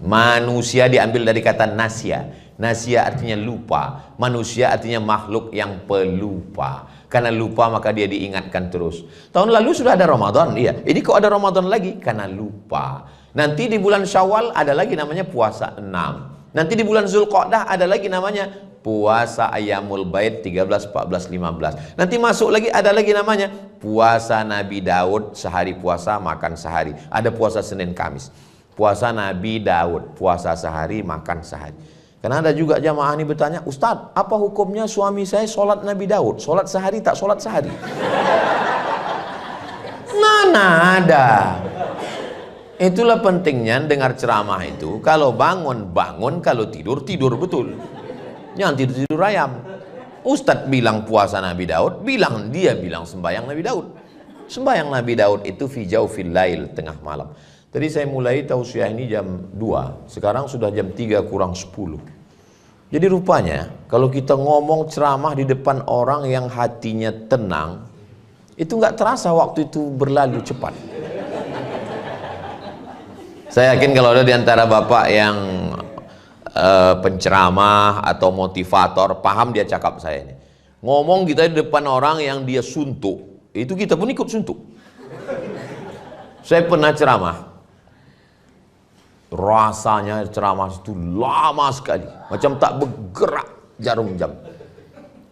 Manusia diambil dari kata nasya. Nasya artinya lupa. Manusia artinya makhluk yang pelupa. Karena lupa maka dia diingatkan terus. Tahun lalu sudah ada Ramadan, iya. Ini kok ada Ramadan lagi? Karena lupa. Nanti di bulan Syawal ada lagi namanya puasa 6. Nanti di bulan Zulqa'dah ada lagi namanya puasa Ayyamul Bait 13, 14, 15. Nanti masuk lagi ada lagi namanya puasa Nabi Daud, sehari puasa makan sehari. Ada puasa Senin Kamis. Puasa Nabi Daud, puasa sehari makan sehari. Karena ada juga jamaah ini bertanya, Ustadz, apa hukumnya suami saya sholat Nabi Daud? Sholat sehari tak sholat sehari? Mana ada. Itulah pentingnya dengar ceramah itu. Kalau bangun, bangun. Kalau tidur, tidur betul. Jangan tidur-tidur ayam. Ustadz bilang puasa Nabi Daud, dia bilang sembahyang Nabi Daud. Sembahyang Nabi Daud itu fi jaufil lail, tengah malam. Tadi saya mulai tausiah ini jam 2, sekarang sudah jam 3 kurang 10. Jadi rupanya kalau kita ngomong ceramah di depan orang yang hatinya tenang, itu nggak terasa waktu itu berlalu cepat. Saya yakin kalau ada di antara bapak yang penceramah atau motivator, paham dia cakap saya ini. Ngomong kita di depan orang yang dia suntuk, itu kita pun ikut suntuk. Saya pernah ceramah. Rasanya ceramah itu lama sekali, macam tak bergerak jarum jam.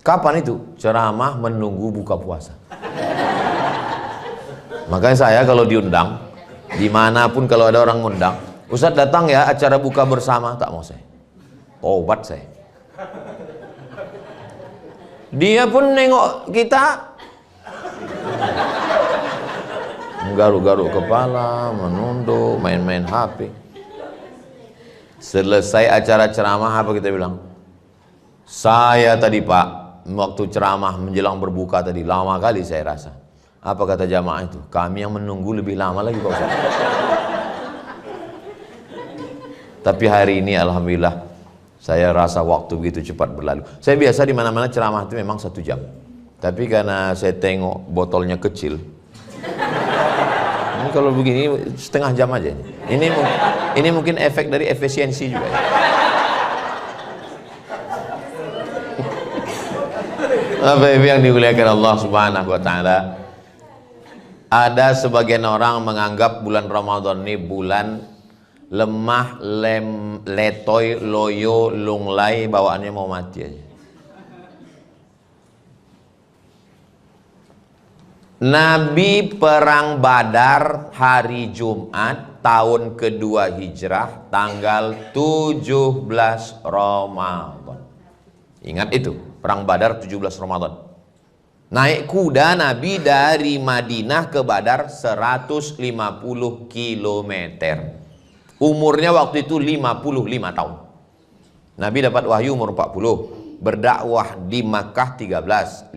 Kapan itu? Ceramah menunggu buka puasa. Makanya saya kalau diundang, dimanapun kalau ada orang ngundang, Ustadz datang ya acara buka bersama, tak mau saya. Tobat saya. Dia pun nengok kita, garuk-garuk kepala, menunduk, main-main HP. Selesai acara ceramah, apa kita bilang? Saya tadi Pak, waktu ceramah menjelang berbuka tadi, lama kali saya rasa. Apa kata jamaah itu? Kami yang menunggu lebih lama lagi Pak Ustaz. Tapi hari ini Alhamdulillah, saya rasa waktu begitu cepat berlalu. Saya biasa di mana-mana ceramah itu memang 1 jam. Tapi karena saya tengok botolnya kecil, ini kalau begini setengah jam aja. Ini mungkin efek dari efisiensi juga ya. Bapak Ibu yang dimuliakan Allah Subhanahu wa taala. Ada sebagian orang menganggap bulan Ramadan ini bulan lemah, letoy, loyo, lunglai, bawaannya mau mati aja. Nabi perang Badar hari Jumat tahun kedua Hijrah tanggal 17 Ramadan. Ingat itu, perang Badar 17 Ramadan. Naik kuda Nabi dari Madinah ke Badar 150 km. Umurnya waktu itu 55 tahun. Nabi dapat wahyu umur 40. Berdakwah di Makkah 13.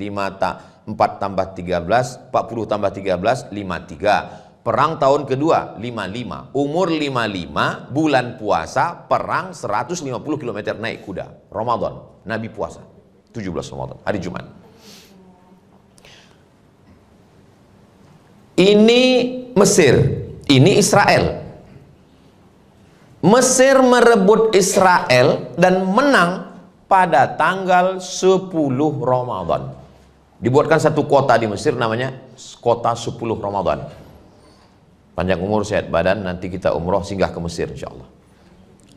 4 tambah 13, 40 tambah 13, 53. Perang tahun kedua, 55. Umur 55, bulan puasa, perang 150 km naik kuda. Ramadan, Nabi puasa. 17 Ramadan, hari Jumat. Ini Mesir, ini Israel. Mesir merebut Israel dan menang pada tanggal 10 Ramadan. Dibuatkan satu kota di Mesir namanya kota 10 Ramadan. Panjang umur, sehat badan, nanti kita umroh singgah ke Mesir insyaallah.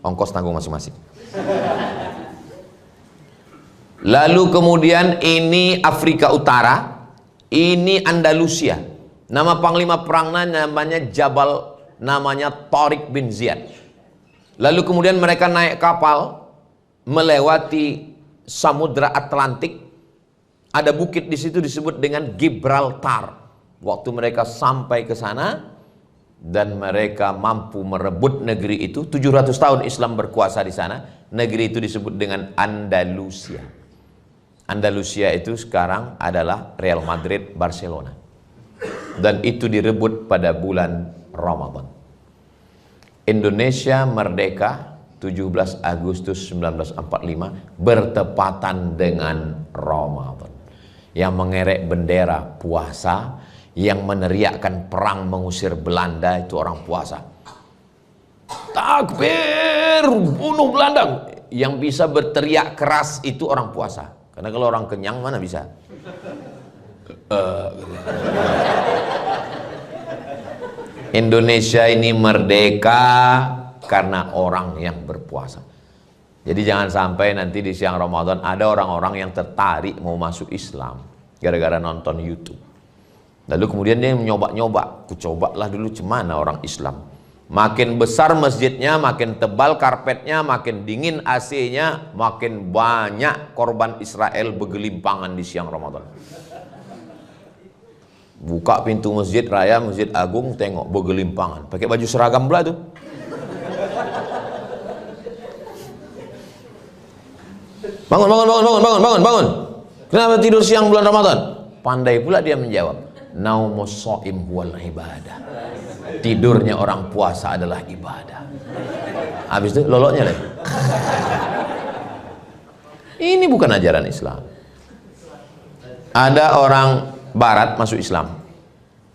Ongkos tanggung masing-masing. Lalu kemudian ini Afrika Utara, ini Andalusia. Nama panglima perangnya namanya Jabal, namanya Tariq bin Ziyad. Lalu kemudian mereka naik kapal melewati Samudra Atlantik. Ada bukit di situ disebut dengan Gibraltar. Waktu mereka sampai ke sana dan mereka mampu merebut negeri itu, 700 tahun Islam berkuasa di sana. Negeri itu disebut dengan Andalusia. Andalusia itu sekarang adalah Real Madrid, Barcelona. Dan itu direbut pada bulan Ramadan. Indonesia merdeka 17 Agustus 1945 bertepatan dengan Ramadan. Yang mengerek bendera puasa, yang meneriakkan perang mengusir Belanda itu orang puasa. takbir, bunuh Belanda. Yang bisa berteriak keras itu orang puasa. Karena kalau orang kenyang mana bisa? Indonesia ini merdeka karena orang yang berpuasa. Jadi jangan sampai nanti di siang Ramadan ada orang-orang yang tertarik mau masuk Islam gara-gara nonton YouTube. Lalu kemudian dia nyoba-nyoba, cobalah dulu cemana orang Islam. Makin besar masjidnya, makin tebal karpetnya, makin dingin AC-nya, makin banyak korban Israel bergelimpangan di siang Ramadan. Buka pintu masjid raya, Masjid Agung, tengok bergelimpangan. Pakai baju seragam pula tuh. Bangun. Kenapa tidur siang bulan Ramadan? Pandai pula dia menjawab. Naumus shaim wal ibadah. Tidurnya orang puasa adalah ibadah. Habis itu loloknya lagi. Ini bukan ajaran Islam. Ada orang Barat masuk Islam.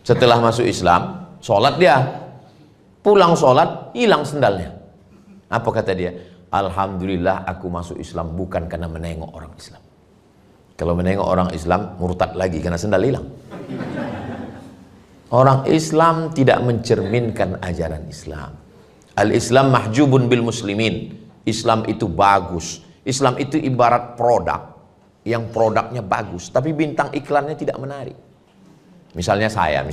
Setelah masuk Islam, sholat dia. Pulang sholat, hilang sendalnya. Apa kata dia? Alhamdulillah aku masuk Islam bukan karena menengok orang Islam. Kalau menengok orang Islam, murtad lagi karena sendal hilang. Orang Islam tidak mencerminkan ajaran Islam. Al-Islam mahjubun bil muslimin. Islam itu bagus. Islam itu ibarat produk yang produknya bagus, tapi bintang iklannya tidak menarik. Misalnya saya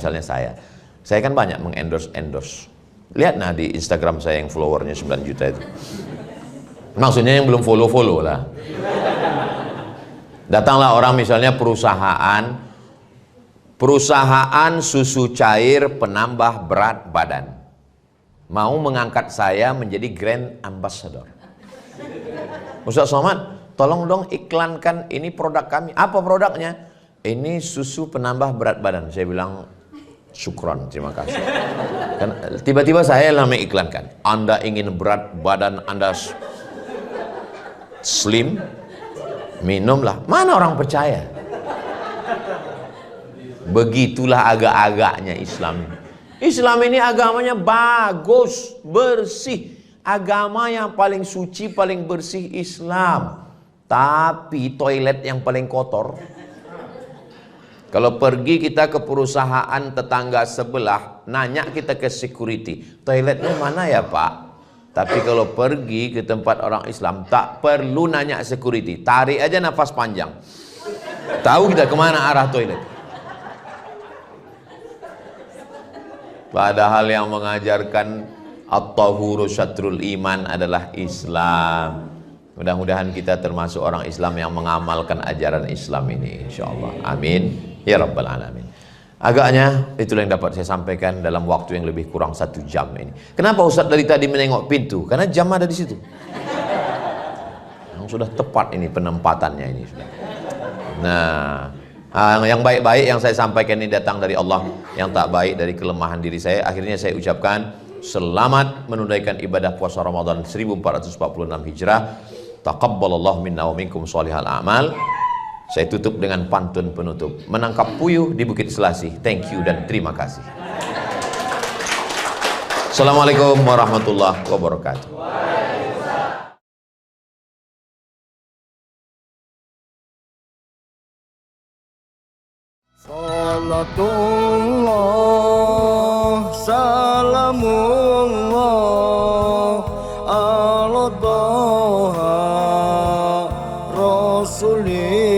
kan banyak mengendorse. Lihat nah di Instagram saya yang followernya 9 juta itu. Maksudnya yang belum follow lah. Datanglah orang misalnya perusahaan susu cair penambah berat badan. Mau mengangkat saya menjadi brand ambassador. Ustaz Somad, tolong dong iklankan ini produk kami. Apa produknya? Ini susu penambah berat badan. Saya bilang, syukron, terima kasih. Kan tiba-tiba saya lama iklankan. Anda ingin berat badan Anda slim, minumlah. Mana orang percaya? Begitulah agak-agaknya Islam. Islam ini agamanya bagus, bersih. Agama yang paling suci, paling bersih Islam. Tapi toilet yang paling kotor. Kalau pergi kita ke perusahaan tetangga sebelah, nanya kita ke security, toiletnya mana ya Pak? Tapi kalau pergi ke tempat orang Islam, tak perlu nanya security, tarik aja nafas panjang. Tahu kita kemana arah toilet. Padahal yang mengajarkan at-tahuru syatrul iman adalah Islam. Mudah-mudahan kita termasuk orang Islam yang mengamalkan ajaran Islam ini, insyaallah. Amin ya rabbal alamin. Agaknya itulah yang dapat saya sampaikan dalam waktu yang lebih kurang 1 jam ini. Kenapa Ustaz dari tadi menengok pintu? Karena jam ada di situ. Yang sudah tepat ini penempatannya ini sudah. Nah, yang baik-baik yang saya sampaikan ini datang dari Allah, yang tak baik dari kelemahan diri saya. Akhirnya saya ucapkan selamat menunaikan ibadah puasa Ramadan 1446 Hijrah. Taqabbalallahu minna wa minkum sholihal a'mal. Saya tutup dengan pantun penutup. Menangkap puyuh di Bukit Selasih. Thank you dan terima kasih. Assalamualaikum warahmatullahi wabarakatuh. Salatullah, salamullah, ala Taha Rasulillah.